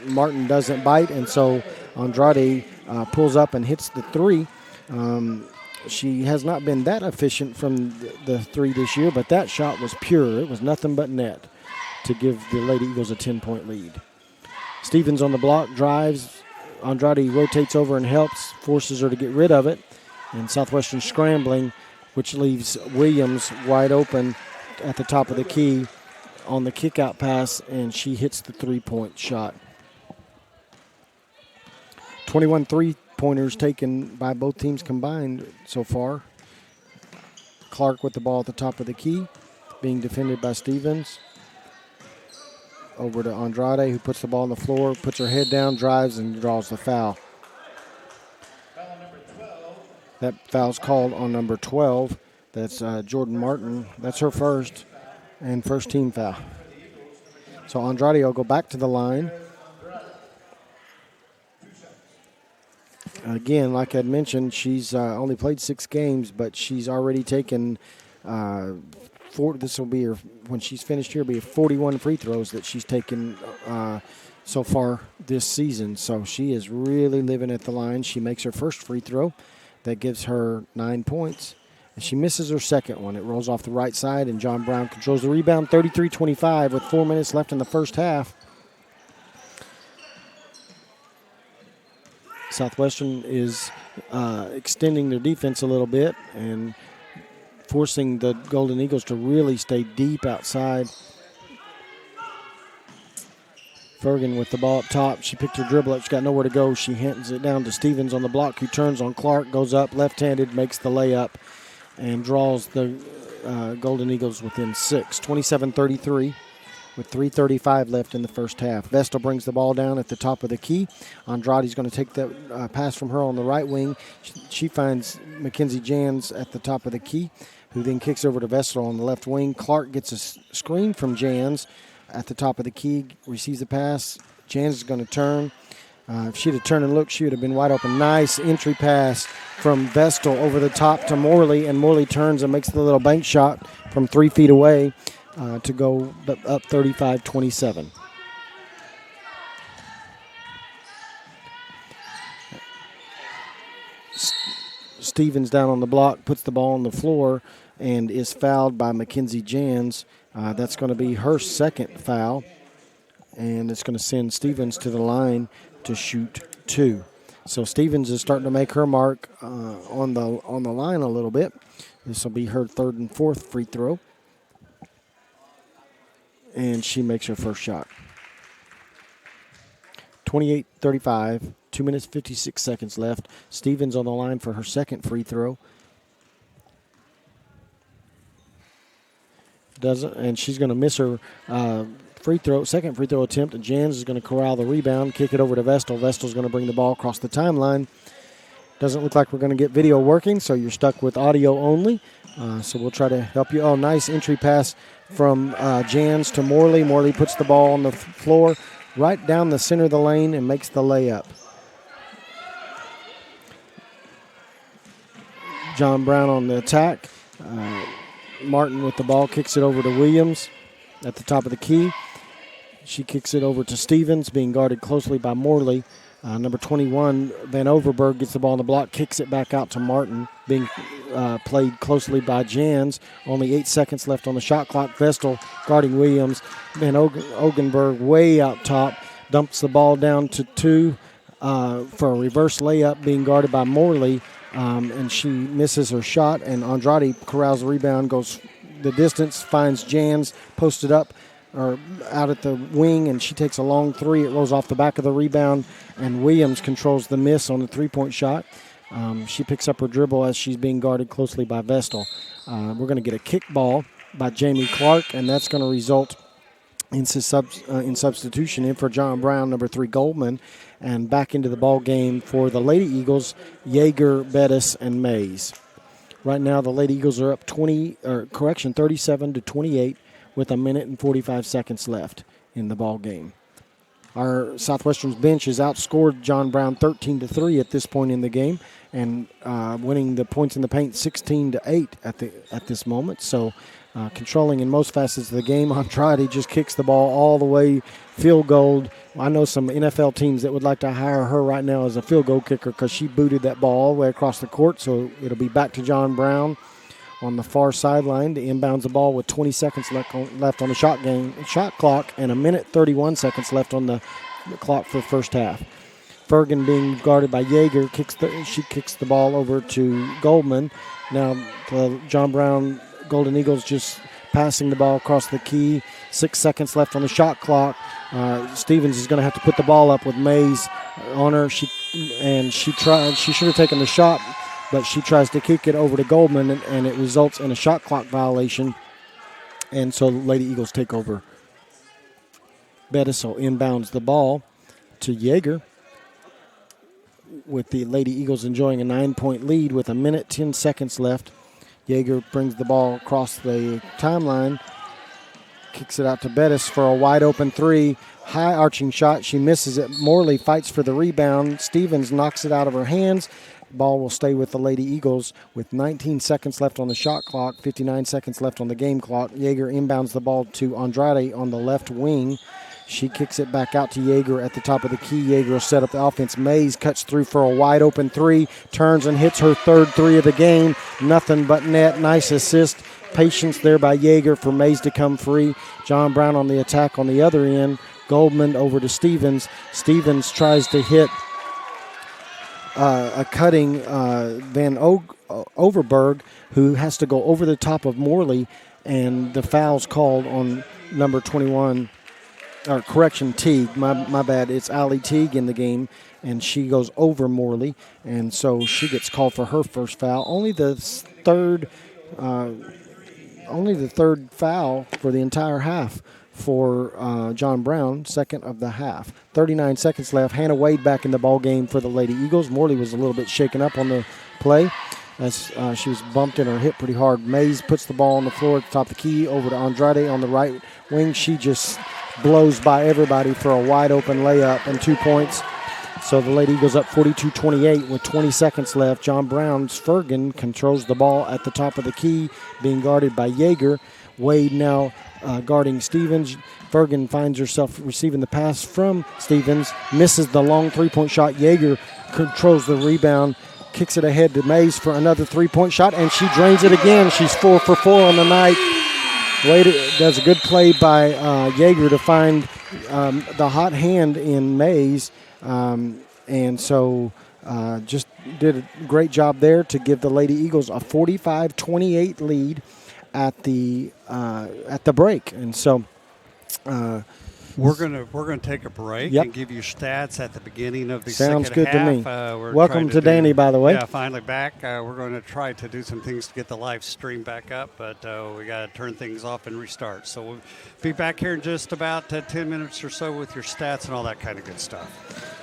A: Martin doesn't bite, and so Andrade pulls up and hits the three. She has not been that efficient from the three this year, but that shot was pure. It was nothing but net to give the Lady Eagles a 10-point lead. Stevens on the block, drives. Andrade rotates over and helps, forces her to get rid of it. And Southwestern scrambling, which leaves Williams wide open at the top of the key on the kick-out pass, and she hits the three-point shot. 21 three-pointers taken by both teams combined so far. Clark with the ball at the top of the key, being defended by Stevens. over to Andrade, who puts the ball on the floor, puts her head down, drives, and draws the foul.
B: Foul number 12.
A: That foul's called on number 12. That's Jordan Martin. That's her first and first team foul. So Andrade will go back to the line. Again, like I'd mentioned, she's only played 6 games, but she's already taken this will be her, when she's finished here, be 41 free throws that she's taken so far this season. So she is really living at the line. She makes her first free throw. That gives her 9 points. And she misses her second one. It rolls off the right side, and John Brown controls the rebound 33-25 with 4 minutes left in the first half. Southwestern is extending their defense a little bit and forcing the Golden Eagles to really stay deep outside. Fergan with the ball up top. She picked her dribble up. She's got nowhere to go. She hands it down to Stevens on the block, who turns on Clark, goes up left-handed, makes the layup, and draws the Golden Eagles within 6. 27-33 with 3:35 left in the first half. Vestal brings the ball down at the top of the key. Andrade's going to take that pass from her on the right wing. She finds Mackenzie Jans at the top of the key, who then kicks over to Vestal on the left wing. Clark gets a screen from Jans at the top of the key, receives the pass. Jans is going to turn. If she'd have turned and looked, she would have been wide open. Nice entry pass from Vestal over the top to Morley, and Morley turns and makes the little bank shot from 3 feet away to go up 35-27. Stevens down on the block, puts the ball on the floor, and is fouled by Mackenzie Jans. That's going to be her second foul, and it's going to send Stevens to the line to shoot 2. So Stevens is starting to make her mark on the line a little bit. This will be her third and fourth free throw, and she makes her first shot. 28-35, 2 minutes 56 seconds left. Stevens on the line for her second free throw. Doesn't, and she's going to miss her second free throw attempt, and Jans is going to corral the rebound, kick it over to Vestal. Vestal's going to bring the ball across the timeline. Doesn't look like we're going to get video working, so you're stuck with audio only. So we'll try to help you. Oh, nice entry pass from Jans to Morley. Morley puts the ball on the floor right down the center of the lane and makes the layup. John Brown on the attack. Martin with the ball, kicks it over to Williams at the top of the key. She kicks it over to Stevens, being guarded closely by Morley. Number 21, Van Overberg, gets the ball on the block, kicks it back out to Martin, being played closely by Jans. Only 8 seconds left on the shot clock. Vestal guarding Williams. Van Ogenberg way out top, dumps the ball down to 2 for a reverse layup, being guarded by Morley. And she misses her shot, and Andrade corrals the rebound, goes the distance, finds Jans posted up or out at the wing, and she takes a long 3. It rolls off the back of the rebound, and Williams controls the miss on the 3-point shot. She picks up her dribble as she's being guarded closely by Vestal. We're going to get a kick ball by Jamie Clark, and that's going to result in substitution in for John Brown, number 3 Goldman, and back into the ball game for the Lady Eagles, Yeager, Bettis, and Mays. Right now, the Lady Eagles are up 37-28 with 1 minute and 45 seconds left in the ball game. Our Southwestern's bench has outscored John Brown 13-3 at this point in the game, and winning the points in the paint 16-8 at this moment. So controlling in most facets of the game. Andrade just kicks the ball all the way field goal. I know some NFL teams that would like to hire her right now as a field goal kicker because she booted that ball all the way across the court. So it'll be back to John Brown on the far sideline to inbounds the ball with 20 seconds left on the shot clock, and 1 minute 31 seconds left on the clock for the first half. Fergan being guarded by Yeager, she kicks the ball over to Goldman. Now the John Brown Golden Eagles just passing the ball across the key. 6 seconds left on the shot clock. Stevens is going to have to put the ball up with Mays on her. She should have taken the shot, but she tries to kick it over to Goldman, and it results in a shot clock violation. And so the Lady Eagles take over. Bettis will inbounds the ball to Yeager, with the Lady Eagles enjoying a 9-point lead with 1:10 seconds left. Yeager brings the ball across the timeline, kicks it out to Bettis for a wide open three. High arching shot. She misses it. Morley fights for the rebound. Stevens knocks it out of her hands. Ball will stay with the Lady Eagles with 19 seconds left on the shot clock, 59 seconds left on the game clock. Yeager inbounds the ball to Andrade on the left wing. She kicks it back out to Yeager at the top of the key. Yeager will set up the offense. Mays cuts through for a wide open three, turns and hits her third three of the game. Nothing but net. Nice assist. Patience there by Yeager for Mays to come free. John Brown on the attack on the other end. Goldman over to Stevens. Stevens tries to hit a cutting Overberg, who has to go over the top of Morley, and the foul's called on number 21. Or correction, Teague. My bad. It's Allie Teague in the game, and she goes over Morley, and so she gets called for her first foul. Only the third foul for the entire half for John Brown, second of the half. 39 seconds left. Hannah Wade back in the ball game for the Lady Eagles. Morley was a little bit shaken up on the play as she was bumped in her hip pretty hard. Mays puts the ball on the floor at the top of the key over to Andrade on the right wing. She just blows by everybody for a wide open layup and 2 points. So the Lady Eagles up 42-28 with 20 seconds left. John Brown's Fergan controls the ball at the top of the key, being guarded by Yeager. Wade now guarding Stevens. Fergan finds herself receiving the pass from Stevens, misses the long three-point shot. Yeager controls the rebound, kicks it ahead to Mays for another three-point shot, and she drains it again. She's 4 for 4 on the night. Wade does a good play by Yeager to find the hot hand in Mays, and so just did a great job there to give the Lady Eagles a 45-28 lead at the break. And so
C: we're gonna take a break
A: Yep.
C: and give you stats at the beginning of the
A: Sounds
C: second
A: good to
C: half.
A: me.
C: We're
A: Welcome
C: trying
A: to Danny, by the way.
C: Yeah, finally back. We're going to try to do some things to get the live stream back up, but we got to turn things off and restart. So we'll be back here in just about 10 minutes or so with your stats and all that kind of good stuff.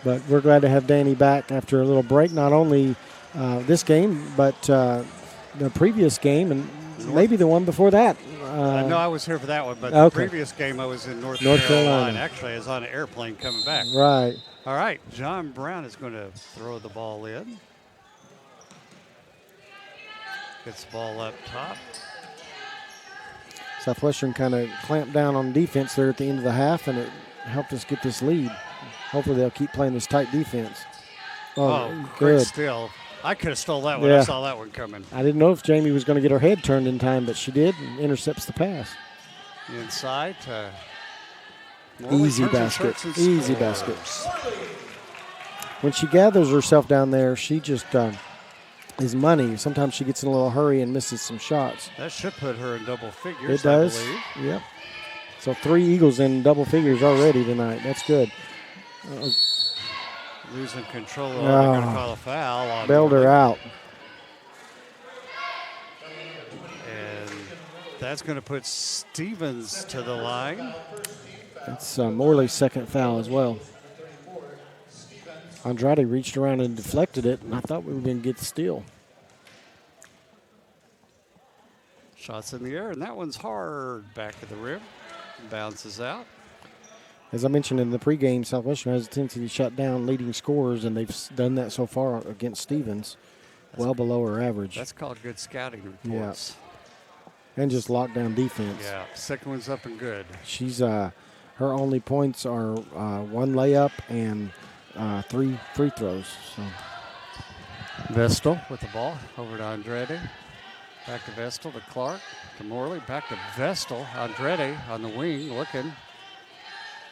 A: But we're glad to have Danny back after a little break, not only this game, but the previous game and maybe the one before that.
C: No, I was here for that one, but
A: okay.
C: the previous game I was in North Carolina. Actually, I was on an airplane coming back.
A: Right.
C: All right, John Brown is going to throw the ball in. Gets the ball up top.
A: Southwestern kind of clamped down on defense there at the end of the half, and it helped us get this lead. Hopefully they'll keep playing this tight defense.
C: Oh,
A: good.
C: Great steal. I could have stole that one. Yeah. I saw that one coming.
A: I didn't know if Jamie was going to get her head turned in time, but she did and intercepts the pass.
C: Inside to
A: easy basket. Easy basket. When she gathers herself down there, she just is money. Sometimes she gets in a little hurry and misses some shots.
C: That should put her in double figures.
A: It does.
C: I believe.
A: Yep. So 3 Eagles in double figures already tonight. That's good.
C: Losing control. They're going to call a foul on
A: bailed her out.
C: And that's going to put Stevens to the line.
A: It's Morley's second foul as well. Andrade reached around and deflected it, and I thought we were going to get the steal.
C: Shots in the air, and that one's hard back of the rim. Bounces out.
A: As I mentioned in the pregame, Southwestern has a tendency to shut down leading scorers, and they've done that so far against Stevens, well below her average.
C: That's called good scouting reports.
A: Yeah. And just lockdown defense.
C: Yeah, second one's up and good.
A: She's her only points are 1 layup and 3 free throws. So.
C: Vestal with the ball over to Andrade. Back to Vestal to Clark to Morley. Back to Vestal. Andrade on the wing looking.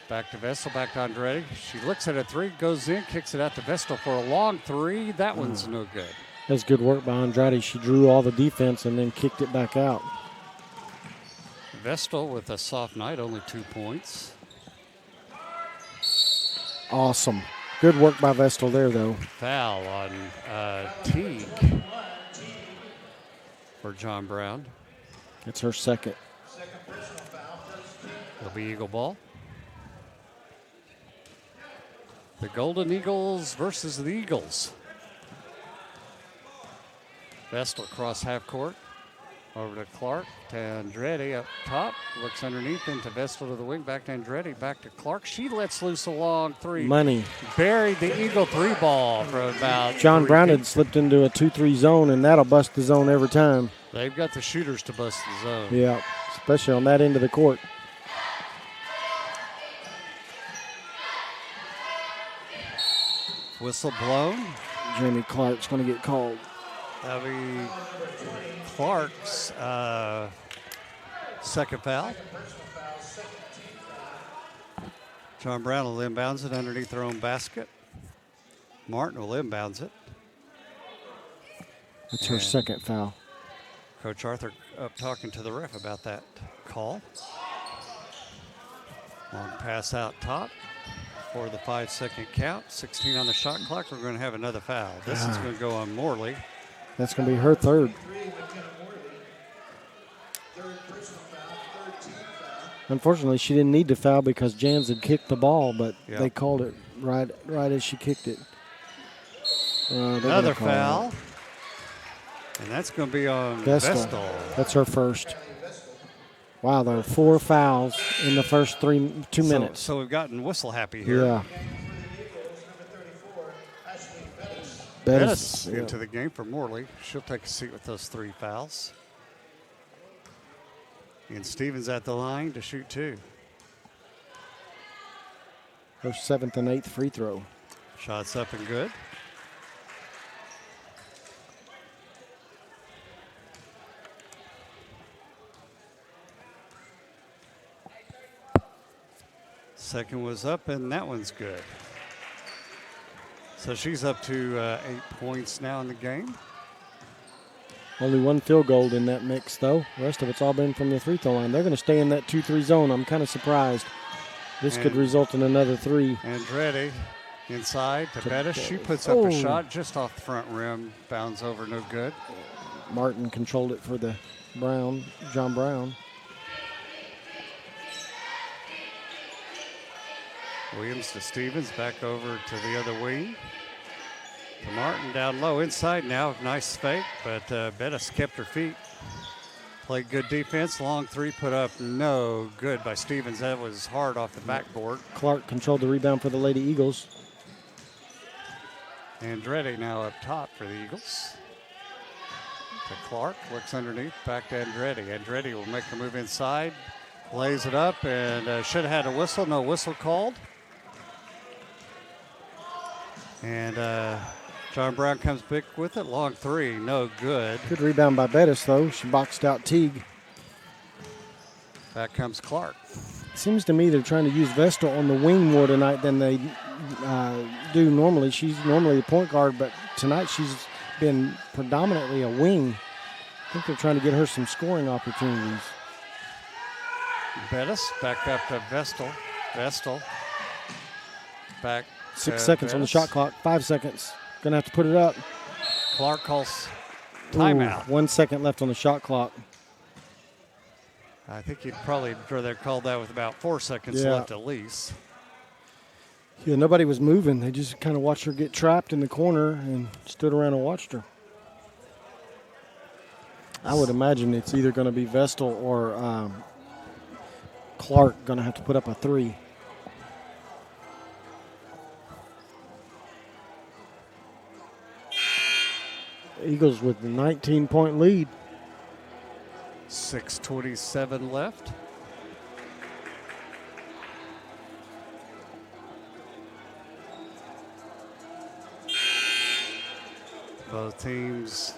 C: Back to Vestal, back to Andrade. She looks at a 3, goes in, kicks it out to Vestal for a long 3. That one's no good.
A: That's good work by Andrade. She drew all the defense and then kicked it back out.
C: Vestal with a soft night, only 2 points.
A: Awesome. Good work by Vestal there, though.
C: Foul on Teague for John Brown.
A: It's her second.
C: It'll be Eagle ball. The Golden Eagles versus the Eagles. Vestal across half court. Over to Clark, to Andretti up top. Looks underneath into Vestal to the wing. Back to Andretti, back to Clark. She lets loose a long 3.
A: Money.
C: Buried the Eagle 3 ball for about
A: John Brown had slipped into a 2-3 zone, and that'll bust the zone every time.
C: They've got the shooters to bust the zone.
A: Yeah, especially on that end of the court.
C: Whistle blown.
A: Jamie Clark's going to get called.
C: That'll be Clark's second foul. John Brown will inbounds it underneath their own basket. Martin will inbounds it.
A: That's her second foul.
C: Coach Arthur up talking to the ref about that call. Long pass out top for the 5-second count. 16 on the shot clock. We're going to have another foul. This is going to go on Morley.
A: That's going to be her third. Unfortunately, she didn't need to foul because Jans had kicked the ball, but they called it right as she kicked it.
C: Another foul. And that's going to be on Vestal.
A: That's her first. Wow, there are 4 fouls in the first 2 minutes.
C: So we've gotten whistle happy here.
A: Yeah.
C: Bettis into the game for Morley. She'll take a seat with those 3 fouls. And Stevens at the line to shoot 2.
A: Her 7th and 8th free throw.
C: Shots up and good. Second was up, and that one's good. So she's up to 8 points now in the game.
A: Only 1 field goal in that mix, though. The rest of it's all been from the free throw line. They're going to stay in that 2-3 zone. I'm kind of surprised. This could result in another 3.
C: Andretti inside to Bettis. She puts up a shot just off the front rim. Bounds over, no good.
A: Martin controlled it for the John Brown.
C: Williams to Stevens, back over to the other wing. To Martin down low, inside now. Nice fake, but Bettis kept her feet. Played good defense. Long three put up no good by Stevens. That was hard off the backboard.
A: Clark controlled the rebound for the Lady Eagles.
C: Andretti now up top for the Eagles. To Clark, looks underneath, back to Andretti. Andretti will make a move inside, lays it up, and should have had a whistle. No whistle called. And John Brown comes big with it. Long three, no good.
A: Good rebound by Bettis, though. She boxed out Teague.
C: Back comes Clark.
A: Seems to me they're trying to use Vestal on the wing more tonight than they do normally. She's normally a point guard, but tonight she's been predominantly a wing. I think they're trying to get her some scoring opportunities.
C: Bettis back up to Vestal. Vestal back.
A: 6 seconds on the shot clock. 5 seconds. Gonna have to put it up.
C: Clark calls timeout.
A: 1 second left on the shot clock.
C: I think you'd probably rather call that with about 4 seconds left at least.
A: Yeah, nobody was moving. They just kind of watched her get trapped in the corner and stood around and watched her. I would imagine it's either going to be Vestal or Clark going to have to put up a three. Eagles with the 19-point lead.
C: 6:27 left. Both teams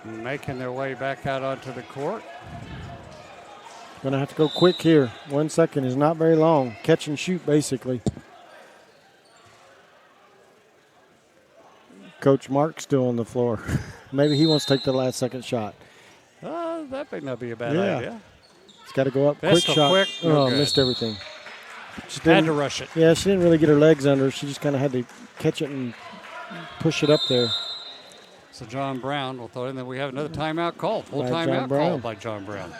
C: making their way back out onto the court.
A: Going to have to go quick here. 1 second is not very long. Catch and shoot, basically. Coach Mark still on the floor. Maybe he wants to take the last second shot.
C: That may not be a bad idea.
A: It's got to go up.
C: Best
A: Quick shot.
C: quick, no
A: Oh,
C: good.
A: missed everything. She
C: Had
A: didn't-
C: to rush it.
A: Yeah, she didn't really get her legs under. She just kind of had to catch it and push it up there.
C: So John Brown will throw it in. Then we have another timeout called. Full
A: By John
C: timeout
A: Brown.
C: called by John Brown.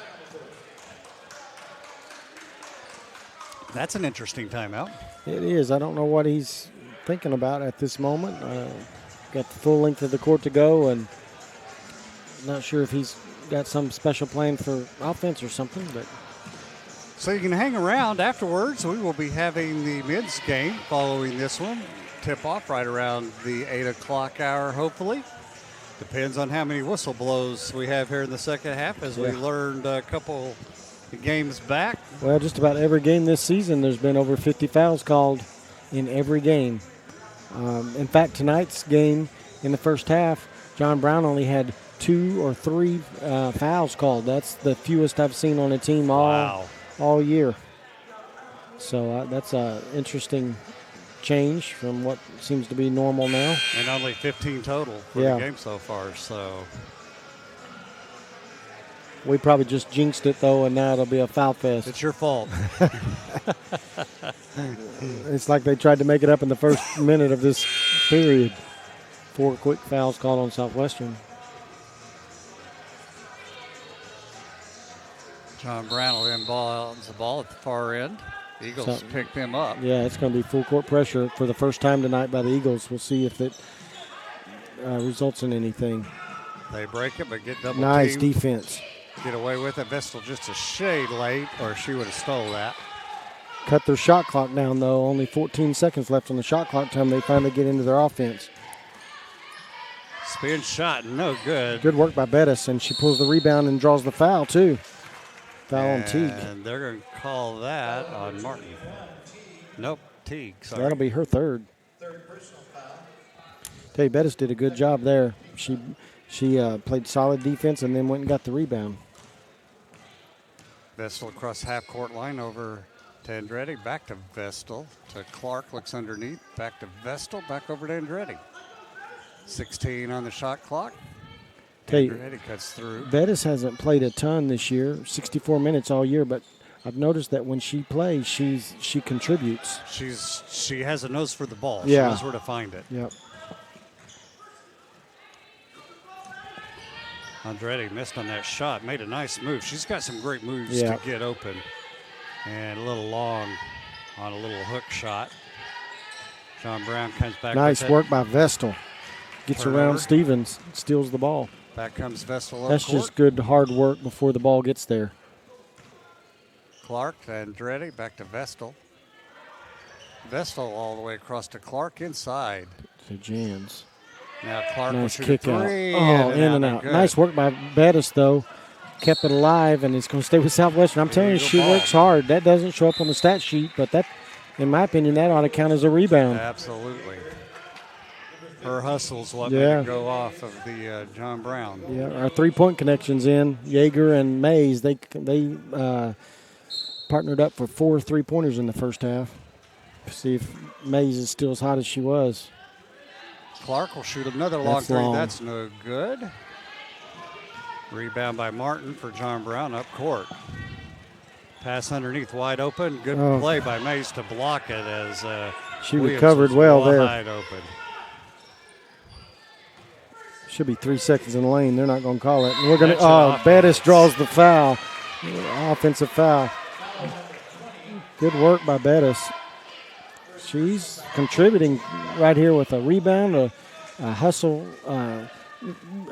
C: That's an interesting timeout.
A: It is. I don't know what he's thinking about at this moment. Got the full length of the court to go, and not sure if he's got some special plan for offense or something. But
C: So you can hang around afterwards. We will be having the men's game following this one. Tip off right around the 8 o'clock hour, hopefully. Depends on how many whistle blows we have here in the second half as we learned a couple games back.
A: well, just about every game this season, there's been over 50 fouls called in every game. In fact, tonight's game in the first half, John Brown only had 2 or 3 fouls called. That's the fewest I've seen on a team all year. So that's an interesting change from what seems to be normal now.
C: And only 15 total for the game so far. So
A: We probably just jinxed it, though, and now it'll be a foul fest.
C: it's your fault.
A: It's like they tried to make it up in the first minute of this period. 4 quick fouls called on Southwestern.
C: John Brown will inbounds the ball at the far end. Eagles pick them up.
A: Yeah, it's going to be full court pressure for the first time tonight by the Eagles. We'll see if it results in anything.
C: They break it, but get double
A: Nice
C: teamed.
A: defense.
C: Get away with it. Vestal just a shade late, or she would have stole that.
A: Cut their shot clock down, though. Only 14 seconds left on the shot clock time they finally get into their offense.
C: Spin shot, no good.
A: Good work by Bettis, and she pulls the rebound and draws the foul, too. Foul on Teague.
C: And they're going to call that on Martin. Nope, Teague. Sorry.
A: That'll be her third.
B: Third personal foul.
A: Tell you, Bettis did a good job there. She played solid defense and then went and got the rebound.
C: Vestal across half-court line over to Andretti. Back to Vestal. To Clark, looks underneath. Back to Vestal. Back over to Andretti. 16 on the shot clock.
A: Tell you,
C: Andretti cuts through.
A: Bettis hasn't played a ton this year, 64 minutes all year, but I've noticed that when she plays, she contributes.
C: She has a nose for the ball.
A: Yeah.
C: She knows where to find it.
A: Yep.
C: Andretti missed on that shot. Made a nice move. She's got some great moves
A: Yeah.
C: to get open. And a little long on a little hook shot. John Brown comes back.
A: Nice
C: with it.
A: work by Vestal. Gets
C: Turnover.
A: around Stevens, steals the ball.
C: Back comes Vestal up
A: That's
C: court.
A: just good hard work before the ball gets there.
C: Clark to Andretti, back to Vestal. Vestal all the way across to Clark inside.
A: To Jans.
C: Now Clark will
A: Nice
C: shoot
A: kick
C: a
A: out.
C: three.
A: Oh, in and out.
C: Good.
A: Nice work by Bettis, though. Kept it alive, and it's going to stay with Southwestern. I'm telling you,
C: Eagle
A: she
C: ball.
A: works hard. That doesn't show up on the stat sheet, but that, in my opinion, that ought to count as a rebound.
C: Absolutely. Her hustle's what
A: Yeah.
C: made it go off of the John Brown.
A: Yeah, our three-point connections in. Yeager and Mays, they partnered up for 4 3-pointers in the first half. See if Mays is still as hot as she was.
C: Clark will shoot another long
A: That's
C: three.
A: long.
C: That's no good. Rebound by Martin for John Brown up court. Pass underneath, wide open. Good
A: Oh.
C: play by Mays to block it as
A: She
C: Williams
A: recovered
C: was
A: well there.
C: wide open.
A: Should be 3 seconds in the lane. They're not going to call it. And we're going to.
C: That's an
A: Oh,
C: offense.
A: Bettis draws the foul. Offensive foul. Good work by Bettis. She's contributing right here with a rebound, a hustle,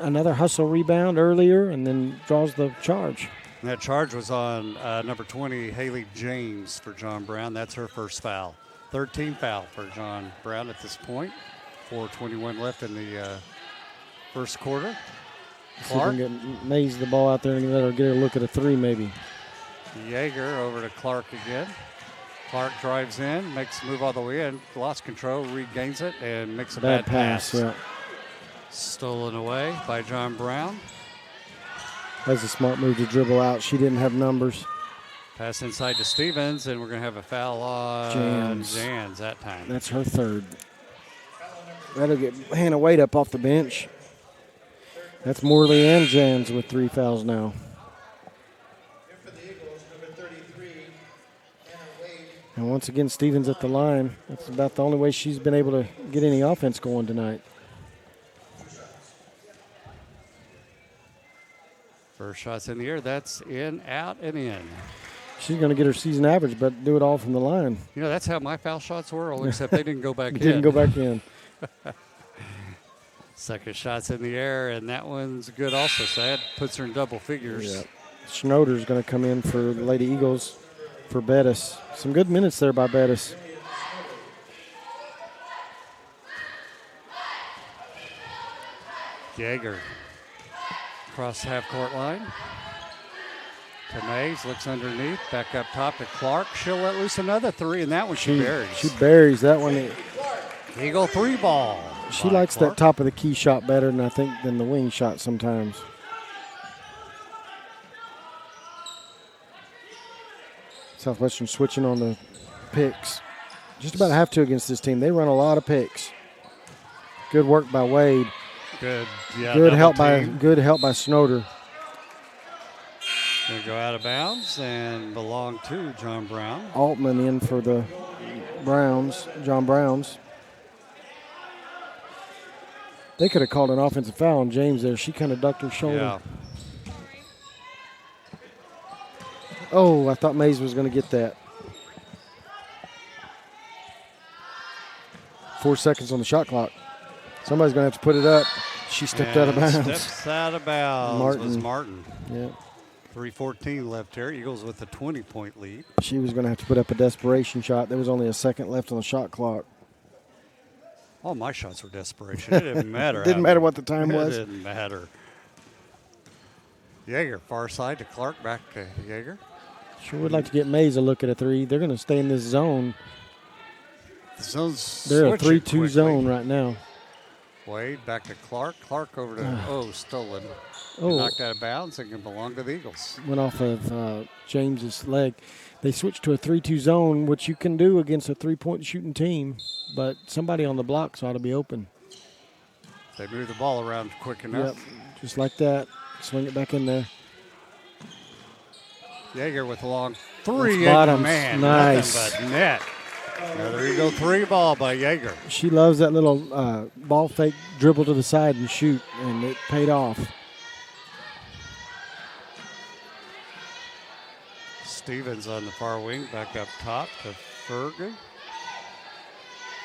A: another hustle rebound earlier, and then draws the charge.
C: And that charge was on number 20, Haley James for John Brown. That's her first foul. 13 foul for John Brown at this point. 4:21 left in the first quarter.
A: See if we
C: Clark,
A: can get Mays the ball out there and let her get a look at a three maybe.
C: Yeager over to Clark again. Clark drives in, makes the move all the way in, lost control, regains it, and makes a bad pass.
A: Yeah.
C: Stolen away by John Brown.
A: That's a smart move to dribble out. She didn't have numbers.
C: Pass inside to Stevens, and we're going to have a foul on Jans that time.
A: That's her third. That'll get Hannah Wade up off the bench. That's Morley and Jans with 3 fouls now.
B: Here for the Eagles, number 33, Hannah Wade.
A: And once again, Stevens at the line. That's about the only way she's been able to get any offense going tonight.
C: First shot's in the air. That's in, out, and in.
A: She's going to get her season average, but do it all from the line.
C: You know, that's how my foul shots were, except they didn't go back in.
A: Didn't go back in.
C: Second shot's in the air, and that one's good also. So that puts her in double figures.
A: Yeah. Schroeder's going to come in for the Lady Eagles for Bettis. Some good minutes there by Bettis.
C: Yeager across the half-court line. To Mays, looks underneath, back up top to Clark. She'll let loose another three, and that one she buries.
A: She buries that one.
C: Eagle three ball.
A: She
C: by
A: likes
C: Clark.
A: that top of the key shot better than I think than the wing shot sometimes. Southwestern switching on the picks. Just about have to against this team. They run a lot of picks. Good work by Wade.
C: Good. Yeah,
A: Good
C: double
A: help by Schroeder.
C: Going to go out of bounds and belong to John Brown.
A: Altman in for the Browns, John Browns. They could have called an offensive foul on James there. She kind of ducked her shoulder.
C: Yeah.
A: Oh, I thought Mays was going to get that. 4 seconds on the shot clock. Somebody's going to have to put it up. She stepped out of bounds.
C: Steps out of bounds was Martin.
A: Yeah.
C: 3:14 left here. Eagles with a 20-point lead.
A: She was going to have to put up a desperation shot. There was only a second left on the shot clock.
C: All my shots were desperation. It didn't matter.
A: Didn't matter what the time was.
C: It didn't matter. Yeager, far side to Clark, back to Yeager.
A: Sure would like to get Mays a look at a three. They're going to stay in this zone.
C: The zone's
A: They're a
C: switching
A: 3-2
C: quickly.
A: zone right now.
C: Wade back to Clark. Clark over to stolen.
A: Oh.
C: Knocked out of bounds and can belong to the Eagles.
A: Went off of James's leg. They switched to a 3-2 zone, which you can do against a three-point shooting team, but somebody on the blocks ought to be open.
C: They move the ball around quick enough.
A: Yep, just like that. Swing it back in there.
C: Yeager with a long three.
A: That's bottoms.
C: Man,
A: Nice.
C: nothing but net. Another Eagle three ball by Yeager.
A: She loves that little ball fake dribble to the side and shoot, and it paid off.
C: Stevens on the far wing, back up top to Fergie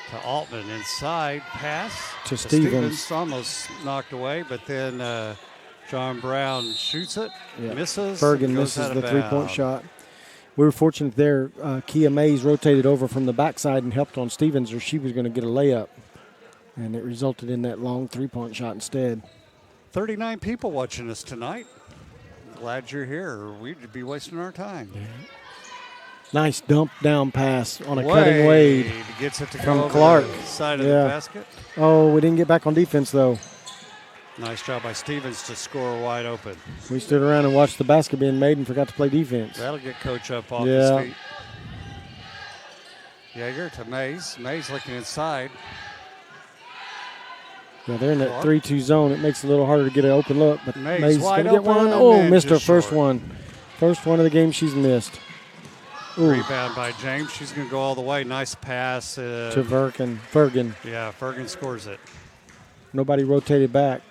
C: to Altman inside pass
A: To Stevens.
C: almost knocked away, but then John Brown shoots it, misses.
A: Fergie
C: and goes
A: misses
C: out of
A: the three-point
C: bounds.
A: shot. We were fortunate there. Kia Mays rotated over from the backside and helped on Stevens, or she was going to get a layup. And it resulted in that long three-point shot instead.
C: 39 people watching us tonight. Glad you're here, or we'd be wasting our time.
A: Yeah. Nice dump down pass on a cutting Wade.
C: Gets it to
A: from
C: go over
A: Clark.
C: the side of the basket.
A: Oh, we didn't get back on defense, though.
C: Nice job by Stevens to score wide open.
A: We stood around and watched the basket being made and forgot to play defense.
C: That'll get Coach up off his feet. Yeager to Mays. Mays looking inside.
A: Yeah, they're in that 3-2 zone. It makes it a little harder to get an open look, but
C: Mays
A: going
C: wide
A: to get one.
C: open
A: Oh, missed her
C: just
A: first
C: short.
A: one. First one of the game she's missed. Ooh,
C: Rebound by James. She's going to go all the way. Nice pass.
A: to Fergen.
C: Yeah, Fergen scores it.
A: Nobody rotated back.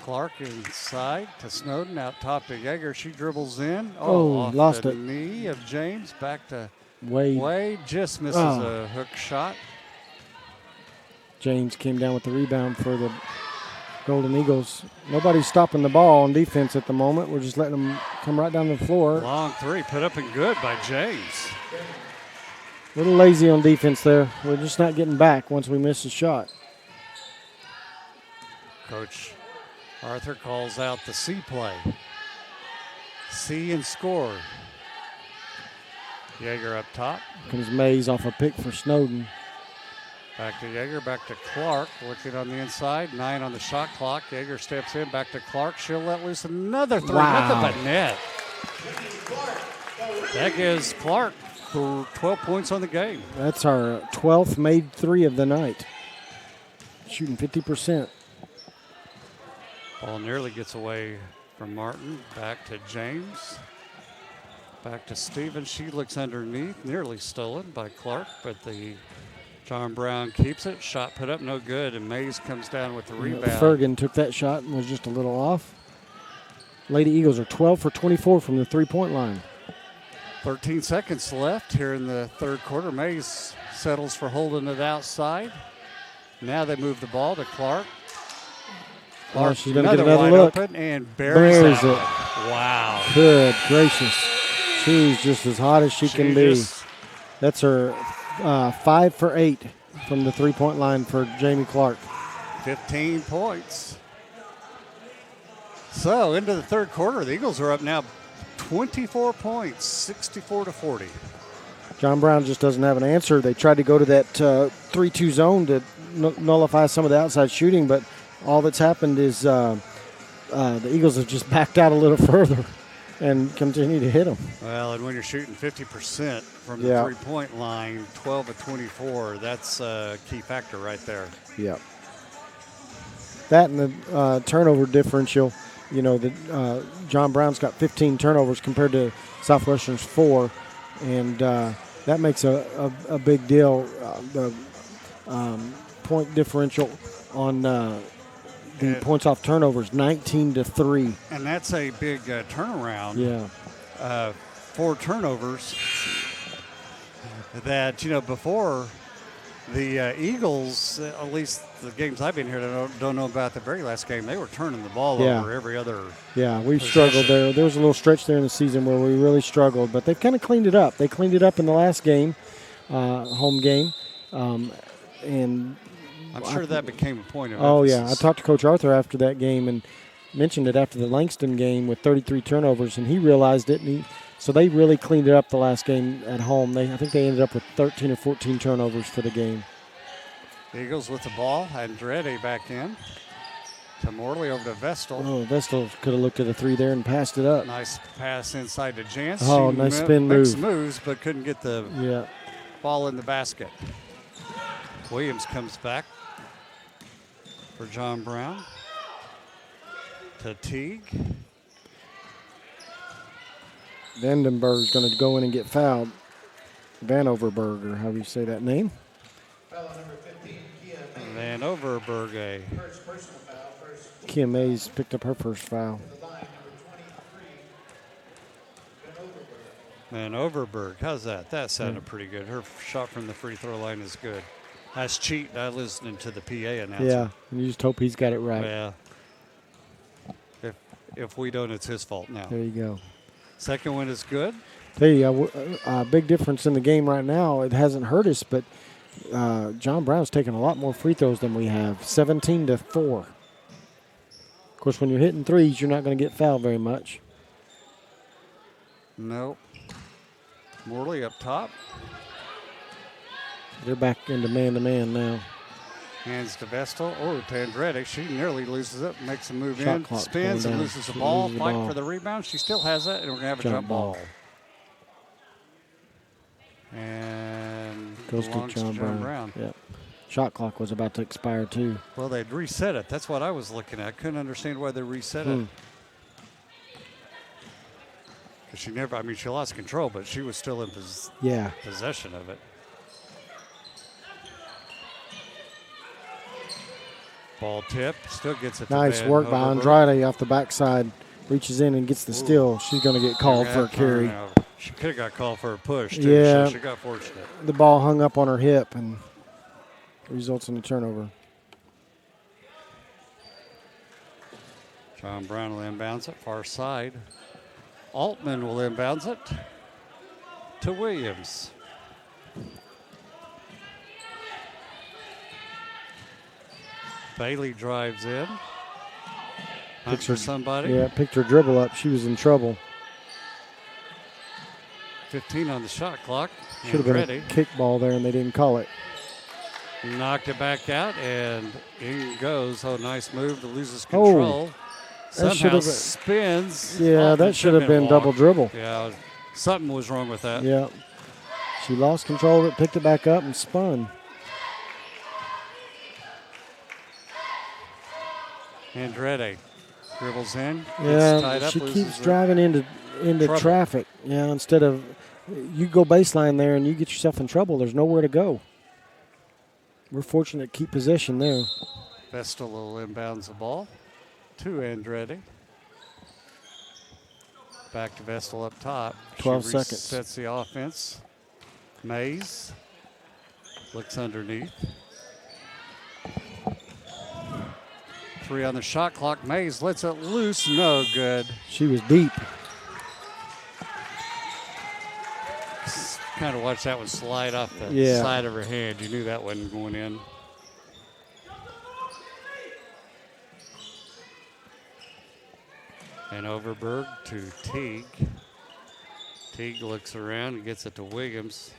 C: Clark inside to Snowden, out top to Yeager. She dribbles in.
A: Oh,
C: Off
A: lost
C: the
A: it.
C: knee of James. Back to
A: Wade.
C: Wade. Just misses a hook shot.
A: James came down with the rebound for the Golden Eagles. Nobody's stopping the ball on defense at the moment. We're just letting them come right down the floor.
C: Long three put up and good by James.
A: A little lazy on defense there. We're just not getting back once we miss a shot.
C: Coach Arthur calls out the C play. C and score. Yeager up top.
A: Comes Mays off a pick for Snowden.
C: Back to Yeager, back to Clark. Working on the inside. 9 on the shot clock. Yeager steps in, back to Clark. She'll let loose another three.
A: Wow.
C: Nothing but net. That gives Clark for 12 points on the game.
A: That's our 12th made three of the night. Shooting 50%.
C: Ball nearly gets away from Martin. Back to James. Back to Stevens. She looks underneath. Nearly stolen by Clark, but the John Brown keeps it. Shot put up, no good, and Mays comes down with the rebound.
A: Fergen took that shot and was just a little off. Lady Eagles are 12 for 24 from the three-point line.
C: 13 seconds left here in the third quarter. Mays settles for holding it outside. Now they move the ball to Clark. Clark,
A: she's going to get another
C: wide
A: look.
C: open and buries
A: it.
C: Wow.
A: Good gracious. She's just as hot as she can be. That's her 5 for 8 from the three-point line for Jamie Clark.
C: 15 points. So into the third quarter, the Eagles are up now 24 points, 64-40.
A: John Brown just doesn't have an answer. They tried to go to that 3-2 zone to nullify some of the outside shooting, but all that's happened is the Eagles have just backed out a little further and continue to hit them.
C: Well, and when you're shooting 50% from the three-point line, 12 of 24, that's a key factor right there.
A: Yeah. That and the turnover differential. You know, John Brown's got 15 turnovers compared to Southwestern's 4, and that makes a big deal. The point differential on the points off turnovers, 19-3.
C: And that's a big turnaround.
A: Yeah.
C: 4 turnovers that, before the Eagles, at least the games I've been here, don't know about the very last game, they were turning the ball over every other
A: we've
C: possession.
A: struggled there. There was a little stretch there in the season where we really struggled, but they've kind of cleaned it up. They cleaned it up in the last game, home game, and
C: I'm sure that became a point of
A: emphasis. I talked to Coach Arthur after that game and mentioned it after the Langston game with 33 turnovers, and he realized it. So they really cleaned it up the last game at home. I think they ended up with 13 or 14 turnovers for the game.
C: The Eagles with the ball. Andretti back in. To Morley over to Vestal.
A: Oh, Vestal could have looked at a three there and passed it up.
C: Nice pass inside to Jance.
A: Oh, nice spin move.
C: Moves, but couldn't get the ball in the basket. Williams comes back for John Brown. To Teague.
A: Vandenberg's going to go in and get fouled. Vanoverberg, or however you say that name.
B: Foul number 15, Kia Mays.
C: Van Overberg.
B: First personal foul. First
A: Kia Mays picked up her first foul.
B: to the line, number 23.
C: Man, Overberg, how's that? That sounded pretty good. Her shot from the free throw line is good. That's cheating. I listening to the PA announcer.
A: Yeah, and you just hope he's got it right.
C: Yeah. If we don't, it's his fault now.
A: There you go.
C: Second one is good.
A: Tell you, a big difference in the game right now. It hasn't hurt us, but John Brown's taking a lot more free throws than we have. 17-4. Of course, when you're hitting threes, you're not going to get fouled very much.
C: Nope. Morley up top.
A: They're back into man-to-man now.
C: Hands to Vestal. Oh, to Andretti. She nearly loses it. Makes a move
A: Shot
C: in.
A: clock
C: Spins
A: going
C: and
A: down.
C: loses the
A: She
C: ball.
A: loses the
C: Fight
A: ball.
C: for the rebound. She still has it, and we're going to have a jump ball. And
A: Goes to
C: belongs
A: John Brown. Yep. Shot clock was about to expire, too.
C: Well, they'd reset it. That's what I was looking at. Couldn't understand why they reset it. Because she never, I mean, she lost control, but she was still in possession of it. Ball tip, still gets it.
A: Nice
C: to
A: work by Andrade off the backside. Reaches in and gets the steal. She's going to get called for a carry.
C: She could have got called for a push, too.
A: Yeah.
C: She got fortunate.
A: The ball hung up on her hip and results in a turnover.
C: John Brown will inbounds it, far side. Altman will inbounds it to Williams. Bailey drives in. Hunts for somebody.
A: Yeah, picked her dribble up. She was in trouble.
C: 15 on the shot clock.
A: Should have been a kick ball there, and they didn't call it.
C: Knocked it back out, and in goes. Oh, nice move. Loses control. Somehow spins.
A: Yeah, that should have been double dribble.
C: Yeah, something was wrong with that.
A: Yeah. She lost control of it, picked it back up, and spun.
C: Andretti dribbles in.
A: Yeah,
C: tied up,
A: she keeps driving into traffic. Yeah, instead of you go baseline there and you get yourself in trouble, there's nowhere to go. We're fortunate to keep possession there.
C: Vestal will inbounds the ball to Andretti. Back to Vestal up top.
A: 12
C: she
A: seconds.
C: Sets the offense. Mays looks underneath. 3 on the shot clock. Mays lets it loose. No good.
A: She was deep.
C: Kind of watch that one slide off the side of her hand. You knew that wasn't going in. And Overberg to Teague. Teague looks around and gets it to Williams.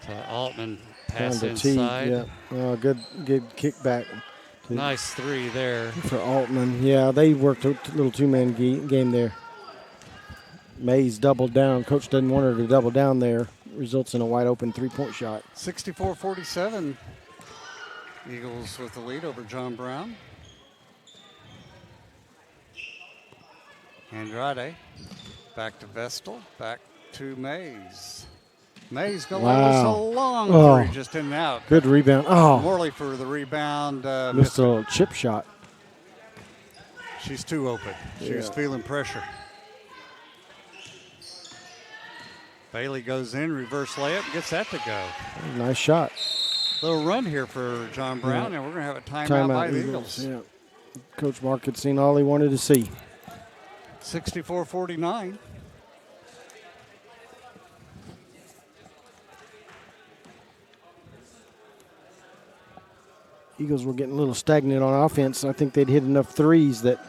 C: To Altman, pass inside.
A: Yeah, good kickback.
C: Nice 3 there.
A: For Altman. Yeah, they worked a little two-man game there. Mays doubled down. Coach doesn't want her to double down there. Results in a wide-open three-point shot.
C: 64-47. Eagles with the lead over John Brown. Andrade back to Vestal, back to Mays. Mays going to let us a long three, just in and out.
A: Good rebound. Oh,
C: Morley for the rebound.
A: missed a little chip shot.
C: She's too open. She was feeling pressure. Bailey goes in, reverse layup, gets that to go.
A: Nice shot.
C: Little run here for John Brown, and we're going to have a timeout by the Eagles.
A: Yeah. Coach Mark had seen all he wanted to see.
C: 64-49.
A: Eagles were getting a little stagnant on offense. I think they'd hit enough threes that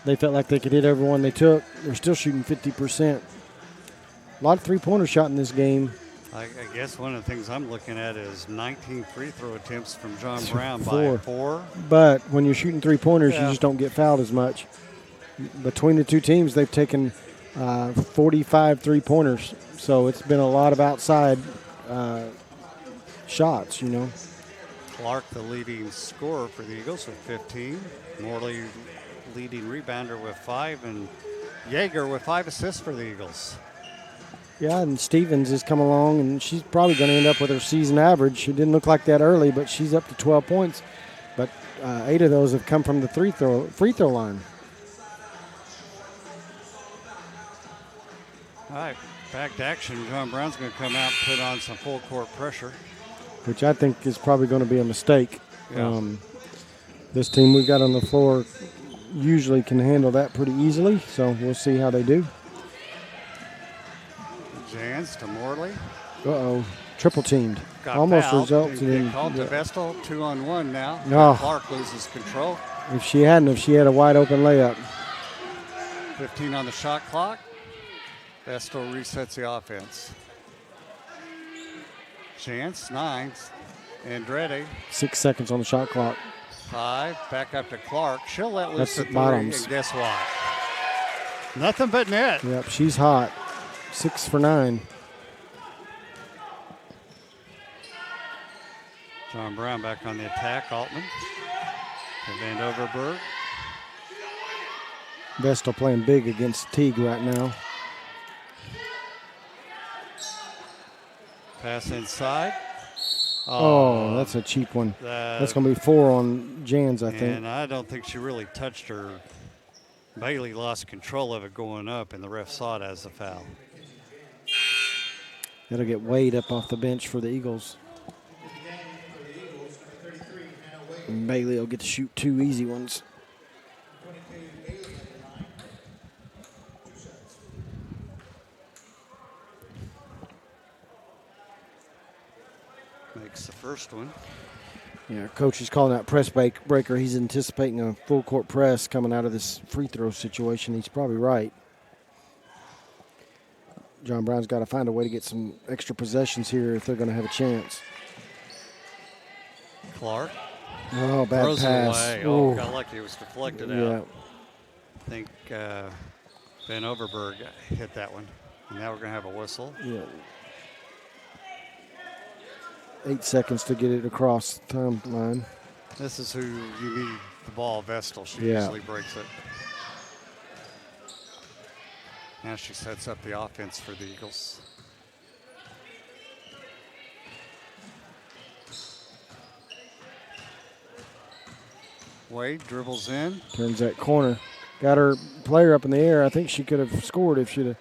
A: they felt like they could hit every one they took. They're still shooting 50%. A lot of three-pointers shot in this game.
C: I guess one of the things I'm looking at is 19 free throw attempts from John Brown
A: Four.
C: by 4.
A: But when you're shooting three-pointers, you just don't get fouled as much. Between the two teams, they've taken 45 three-pointers. So it's been a lot of outside shots, you know.
C: Clark, the leading scorer for the Eagles with 15. Morley, leading rebounder with 5. And Yeager with 5 assists for the Eagles.
A: Yeah, and Stevens has come along, and she's probably going to end up with her season average. She didn't look like that early, but she's up to 12 points. But 8 of those have come from the free throw line.
C: All right, back to action. John Brown's going to come out and put on some full court pressure.
A: Which I think is probably going to be a mistake.
C: Yeah.
A: This team we've got on the floor usually can handle that pretty easily, so we'll see how they do.
C: Jans to Morley.
A: Uh-oh, triple teamed.
C: Got
A: Almost
C: fouled.
A: resulted in.
C: Called to Vestal, 2-on-1 now.
A: Oh.
C: Clark loses control.
A: If she had a wide open layup.
C: 15 on the shot clock. Vestal resets the offense. Chance, 9. Andretti.
A: 6 seconds on the shot clock.
C: 5. Back up to Clark. She'll let loose
A: That's
C: the 3.
A: bottoms.
C: And guess what? Nothing but net.
A: Yep, she's hot. 6 for 9.
C: John Brown back on the attack. Altman. To Van Overberg.
A: Vestal playing big against Teague right now.
C: Pass inside.
A: Oh, that's a cheap one. That's going to be 4 on Jans, I think.
C: And I don't think she really touched her. Bailey lost control of it going up, and the ref saw it as a foul.
A: That'll get Wade up off the bench for the Eagles. And Bailey will get to shoot 2 easy ones.
C: Makes the first one.
A: Yeah, coach is calling out press breaker. He's anticipating a full court press coming out of this free throw situation. He's probably right. John Brown's got to find a way to get some extra possessions here if they're going to have a chance.
C: Clark.
A: Oh, bad
C: Throws
A: pass.
C: it away. Oh, got lucky. It was deflected
A: Yeah.
C: out. I think Van Overberg hit that one. And now we're going to have a whistle.
A: Yeah. 8 seconds to get it across the timeline.
C: This is who you need the ball, Vestal. She
A: Yeah.
C: usually breaks it. Now she sets up the offense for the Eagles. Wade dribbles in.
A: Turns that corner. Got her player up in the air. I think she could have scored if she'd have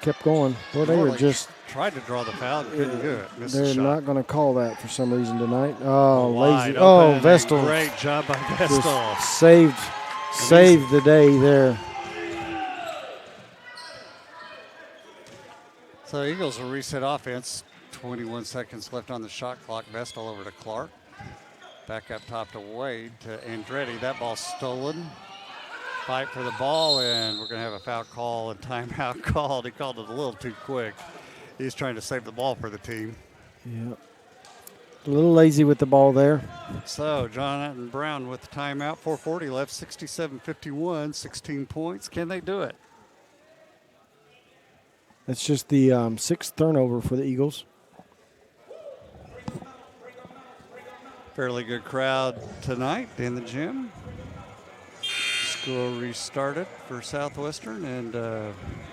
A: kept going. Boy, they were just
C: tried to draw the foul, couldn't do it. Missed the
A: they're
C: shot.
A: not going to call that for some reason tonight. Oh,
C: Wide
A: lazy.
C: open,
A: Oh,
C: and
A: Vestal
C: great job by Vestal.
A: just saved the day there.
C: So Eagles will reset offense. 21 seconds left on the shot clock. Vestal over to Clark. Back up top to Wade to Andretti. That ball's stolen. Fight for the ball, and we're going to have a foul call and timeout called. He called it a little too quick. He's trying to save the ball for the team.
A: Yeah. A little lazy with the ball there.
C: So Jonathan Brown with the timeout. 4:40 left, 67-51, 16 points. Can they do it?
A: That's just the 6th turnover for the Eagles.
C: Fairly good crowd tonight in the gym. School restarted for Southwestern, and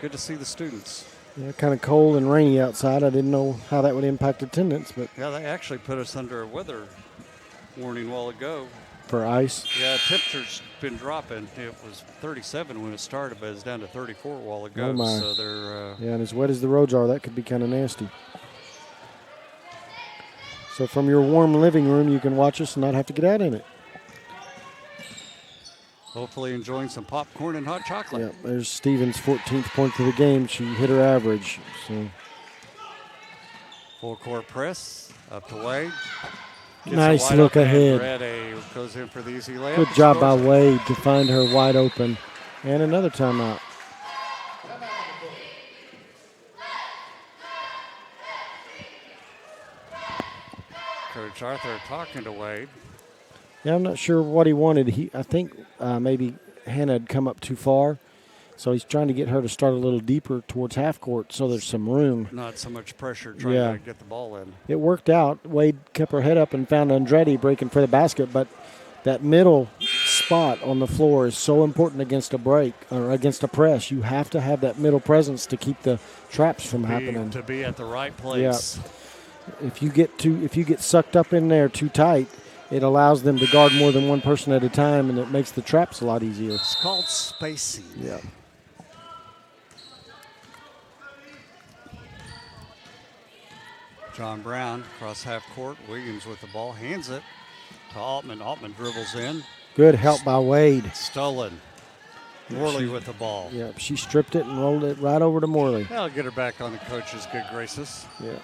C: good to see the students.
A: Yeah, kind of cold and rainy outside. I didn't know how that would impact attendance, but
C: Yeah, they actually put us under a weather warning a while ago.
A: for ice.
C: Yeah, temperature's been dropping. It was 37 when it started, but it's down to 34 a while ago.
A: Oh, my.
C: So they're
A: Yeah, and as wet as the roads are, that could be kind of nasty. So from your warm living room, you can watch us and not have to get out in it.
C: hopefully enjoying some popcorn and hot chocolate.
A: Yeah, there's Stevens' 14th point of the game. She hit her average. So
C: Full court press up to Wade. Gets a
A: nice
C: wide
A: look
C: open
A: ahead.
C: Andretti goes in for the easy layup.
A: Good
C: and
A: job by
C: scores it.
A: Wade to find her wide open. And another timeout.
C: Coach Arthur talking to Wade.
A: Yeah, I'm not sure what he wanted. I think maybe Hannah had come up too far. So he's trying to get her to start a little deeper towards half court so there's some room.
C: Not so much pressure trying
A: Yeah.
C: to get the ball in.
A: It worked out. Wade kept her head up and found Andretti breaking for the basket, but that middle spot on the floor is so important against a break or against a press. You have to have that middle presence to keep the traps from happening.
C: To be at the right place.
A: If you get sucked up in there too tight, it allows them to guard more than one person at a time, and it makes the traps a lot easier.
C: It's called spacing.
A: Yeah.
C: John Brown across half court. Williams with the ball, hands it to Altman. Altman dribbles in.
A: Good help by Wade.
C: Stolen. Morley with the ball.
A: Yeah, she stripped it and rolled it right over to Morley.
C: That'll get her back on the coach's good graces.
A: Yeah.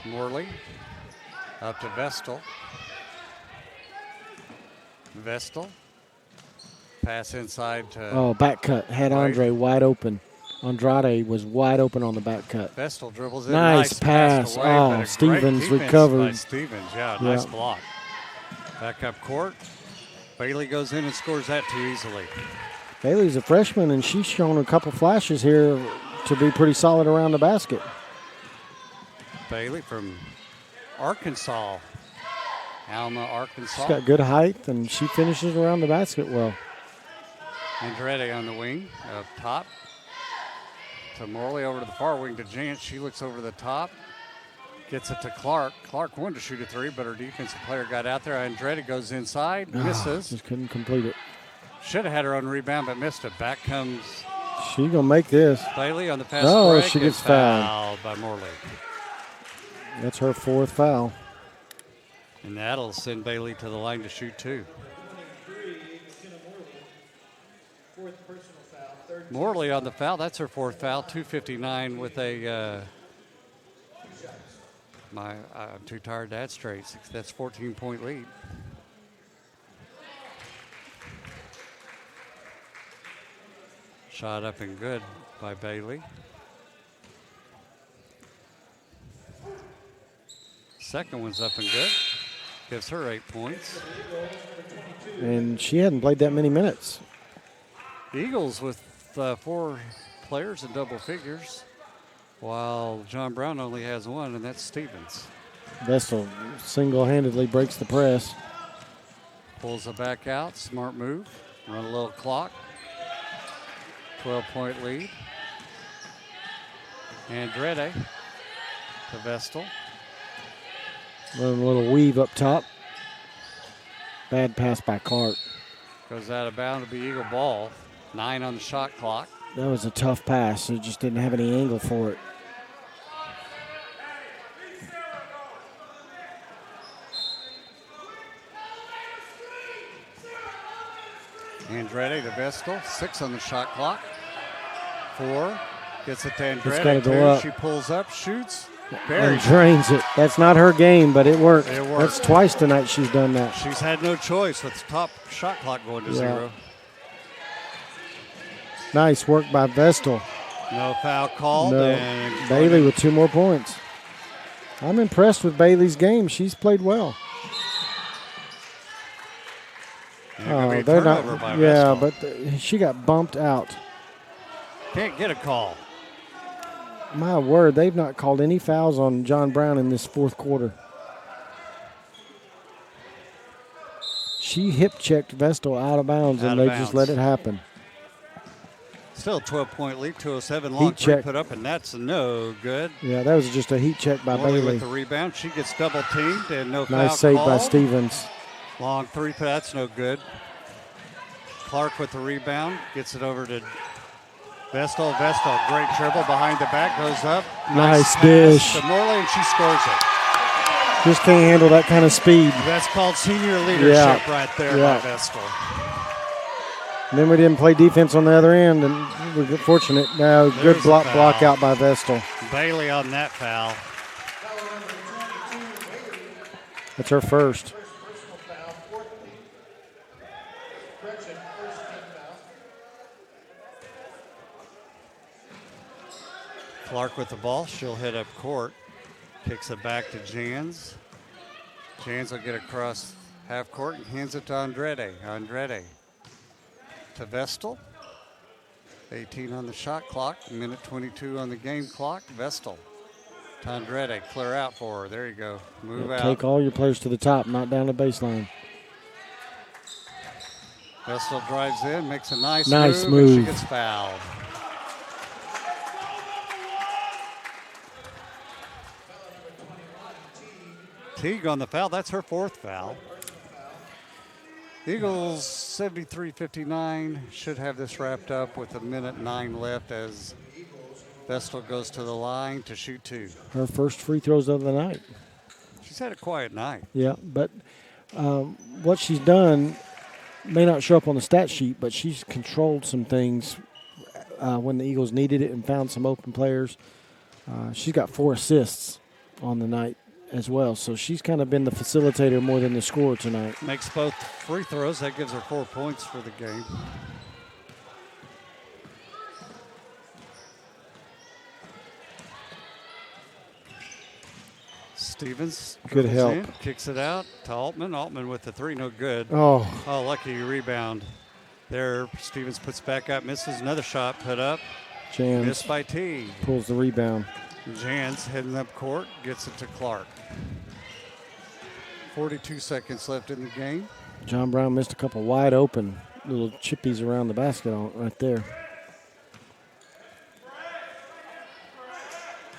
C: Morley up to Vestal. Vestal. Pass inside to
A: Oh, back cut. Had
C: Wade.
A: Andre wide open. Andrade was wide open on the back cut.
C: Vestal dribbles in.
A: Nice pass.
C: Away,
A: Oh,
C: but a great
A: Stevens
C: defense
A: recovered.
C: by Stevens, nice block. Back up court. Bailey goes in and scores that too easily.
A: Bailey's a freshman, and she's shown a couple flashes here to be pretty solid around the basket.
C: Bailey from Arkansas. Alma, Arkansas.
A: She's got good height, and she finishes around the basket well.
C: Andrade on the wing, up top. To Morley over to the far wing to Jance. She looks over the top. Gets it to Clark. Clark wanted to shoot a three, but her defensive player got out there. Andrade goes inside, misses.
A: Just couldn't complete it.
C: Should have had her own rebound, but missed it. Back comes
A: She gonna make this.
C: Bailey on the fast
A: Oh,
C: break.
A: she gets
C: and
A: fouled.
C: by Morley.
A: That's her fourth foul.
C: And that'll send Bailey to the line to shoot two. Morley on the foul. That's her fourth foul. 2:59 with a. I'm too tired to add straight. That's 14-point lead. Shot up and good by Bailey. Second one's up and good. Gives her 8 points.
A: And she hadn't played that many minutes.
C: Eagles with 4 players in double figures, while John Brown only has 1, and that's Stevens.
A: Vestal single-handedly breaks the press.
C: Pulls it back out. Smart move. Run a little clock. 12-point lead. Andrade to Vestal.
A: Running a little weave up top. Bad pass by Clark.
C: Goes out of bounds to be Eagle ball. 9 on the shot clock.
A: That was a tough pass. It just didn't have any angle for it.
C: Andrade to Vestal. 6 on the shot clock. 4. Gets it to
A: It's gotta
C: Andrade.
A: go
C: 2.
A: up.
C: She pulls up, shoots.
A: And
C: Buried.
A: drains it. That's not her game, but it worked.
C: It worked.
A: That's twice tonight she's done that.
C: She's had no choice with the top shot clock going to 0.
A: Nice work by Vestal.
C: No foul called.
A: No.
C: And
A: Bailey with 2 more points. I'm impressed with Bailey's game. She's played well.
C: Oh,
A: they're not. Yeah,
C: Vestal.
A: but she got bumped out.
C: Can't get a call.
A: My word, they've not called any fouls on John Brown in this fourth quarter. She hip-checked Vestal out of bounds, and they just let it happen.
C: Still a 12-point lead, 2:07 long
A: Heat
C: three
A: check.
C: put up, and that's no good.
A: Yeah, that was just a heat check by
C: Morley
A: Bailey.
C: with the rebound. She gets double teamed and no foul
A: Nice save by
C: called.
A: Stevens.
C: Long three, but that's no good. Clark with the rebound. Gets it over to Vestal. Vestal, great dribble behind the back, goes up.
A: Nice
C: pass
A: dish.
C: to Morley, and she scores it.
A: Just can't handle that kind of speed.
C: That's called senior leadership right there
A: Yeah.
C: by Vestal.
A: And then we didn't play defense on the other end, and we got fortunate. Now, good
C: There's a
A: block
C: foul.
A: out by Vestal.
C: Bailey on that foul.
A: That's her first.
C: Clark with the ball. She'll hit up court. Kicks it back to Jans. Jans will get across half court and hands it to Andrade. Andrade to Vestal. 18 on the shot clock. Minute 22 on the game clock. Vestal to Andrade. Clear out for her. There you go. Move out.
A: Take all your players to the top, not down the baseline.
C: Vestal drives in, makes a nice
A: Nice
C: move. And she
A: move.
C: gets fouled. Teague on the foul. That's her fourth foul. Eagles 73-59 should have this wrapped up with 1:09 left as Vestal goes to the line to shoot 2.
A: Her first free throws of the night.
C: She's had a quiet night.
A: Yeah, but what she's done may not show up on the stat sheet, but she's controlled some things when the Eagles needed it and found some open players. She's got 4 assists on the night as well, so she's kind of been the facilitator more than the scorer tonight.
C: Makes both free throws. That gives her 4 points for the game. Stevens.
A: Good help.
C: In, kicks it out to Altman. Altman with the 3, no good.
A: Oh,
C: Lucky rebound. There, Stevens puts back up, misses another shot put up.
A: Jans
C: Missed by T.
A: pulls the rebound.
C: Jans heading up court, gets it to Clark. 42 seconds left in the game.
A: John Brown missed a couple wide open little chippies around the basket right there.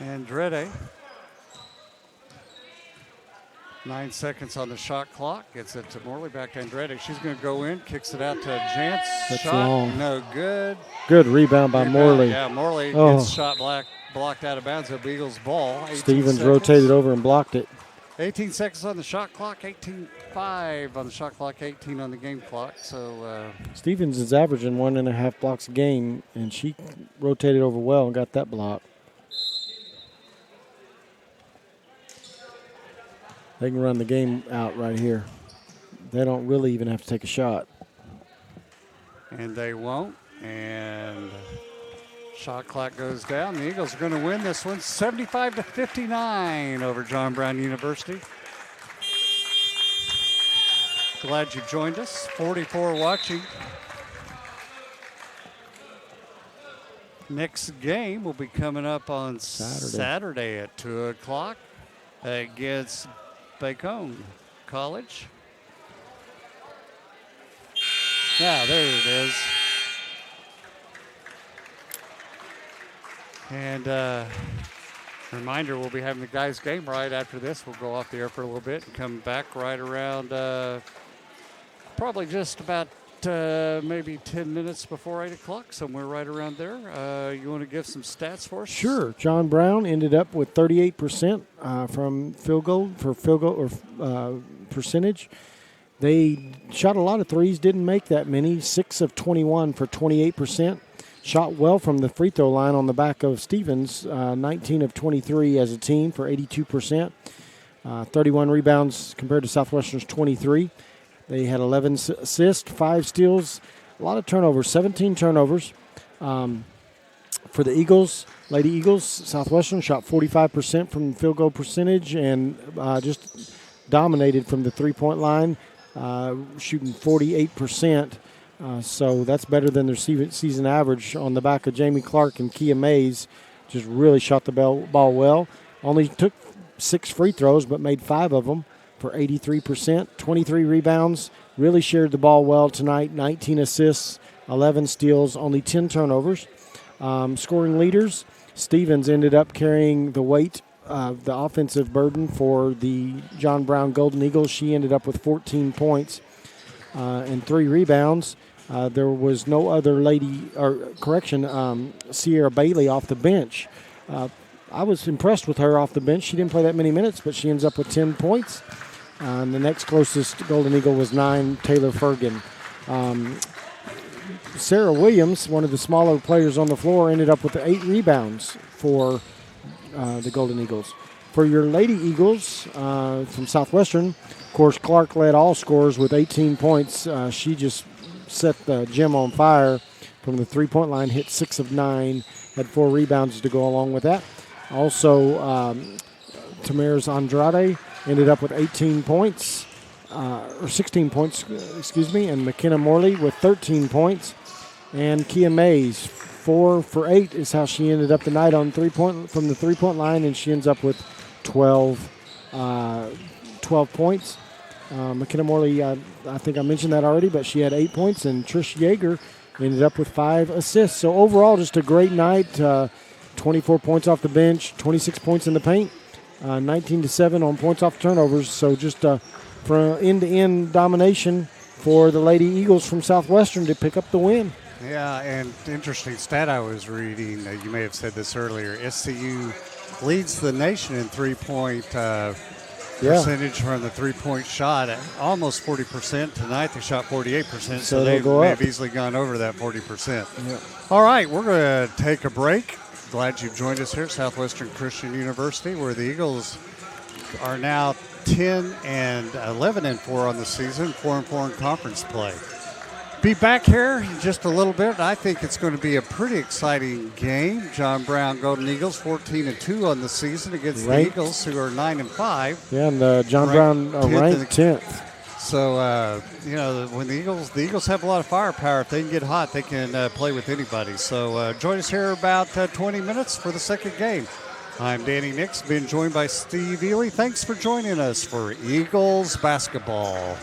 C: Andretti. 9 seconds on the shot clock. Gets it to Morley. Back to Andretti. She's going to go in. Kicks it out to Jantz.
A: That's
C: shot.
A: long.
C: No good.
A: Good rebound by Morley.
C: Yeah, Morley
A: Oh.
C: gets shot blocked out of bounds. The Eagles ball.
A: Stevens rotated over and blocked it.
C: 18 seconds on the shot clock. 18-5 on the shot clock. 18 on the game clock. So
A: Stevens is averaging 1.5 blocks a game, and she rotated over well and got that block. They can run the game out right here. They don't really even have to take a shot.
C: and they won't. And shot clock goes down. The Eagles are going to win this one 75-59 over John Brown University. Glad you joined us. 44 watching. Next game will be coming up on Saturday at 2 o'clock against Bacone College. Yeah, there it is. And reminder, we'll be having the guys' game right after this. We'll go off the air for a little bit and come back right around probably just about maybe 10 minutes before 8 o'clock, somewhere right around there. You want to give some stats for us?
A: Sure. John Brown ended up with 38% from field goal or percentage. They shot a lot of threes, didn't make that many. 6 of 21 for 28%. Shot well from the free throw line on the back of Stevens. 19 of 23 as a team for 82%. 31 rebounds compared to Southwestern's 23. They had 11 assists, 5 steals, a lot of turnovers, 17 turnovers. For the Eagles, Lady Eagles, Southwestern shot 45% from field goal percentage and just dominated from the three-point line, shooting 48%. So that's better than their season average on the back of Jamie Clark and Kia Mays. Just really shot the ball well. Only took 6 free throws but made 5 of them for 83%. 23 rebounds. Really shared the ball well tonight. 19 assists, 11 steals, only 10 turnovers. Scoring leaders, Stevens ended up carrying the weight of the offensive burden for the John Brown Golden Eagles. She ended up with 14 points and 3 rebounds. There was no other Sierra Bailey off the bench. I was impressed with her off the bench. She didn't play that many minutes, but she ends up with 10 points. And the next closest Golden Eagle was 9, Taylor Fergan. Sarah Williams, one of the smaller players on the floor, ended up with 8 rebounds for the Golden Eagles. For your Lady Eagles from Southwestern, of course, Clark led all scorers with 18 points. She just set the gym on fire from the three-point line, hit 6 of 9, had 4 rebounds to go along with that. Also, Tamaris Andrade ended up with 18 points, or 16 points, and McKenna Morley with 13 points. And Kia Mays, 4 for 8 is how she ended up the night on from the three-point line, and she ends up with 12 points. McKenna Morley, I think I mentioned that already, but she had 8 points, and Trish Yeager ended up with 5 assists. So overall, just a great night. 24 points off the bench, 26 points in the paint, 19-7 on points off turnovers. So just for end-to-end domination for the Lady Eagles from Southwestern to pick up the win.
C: Yeah, and interesting stat I was reading, you may have said this earlier, SCU leads the nation in three-point percentage from the three-point shot at almost 40%. Tonight they shot 48%, so they may have easily gone over that 40%.
A: Yeah.
C: All right, we're going to take a break. Glad you've joined us here at Southwestern Christian University, where the Eagles are now 10 and 11 and 4 on the season, 4 and 4 in conference play. Be back here in just a little bit. I think it's going to be a pretty exciting game. John Brown Golden Eagles 14 and 2 on the season against the Eagles, who are 9 and 5.
A: Yeah, and John Brown ranked 10th.
C: So when the Eagles have a lot of firepower. If they can get hot, they can play with anybody. So join us here about 20 minutes for the second game. I'm Danny Nix, being joined by Steve Ely. Thanks for joining us for Eagles basketball.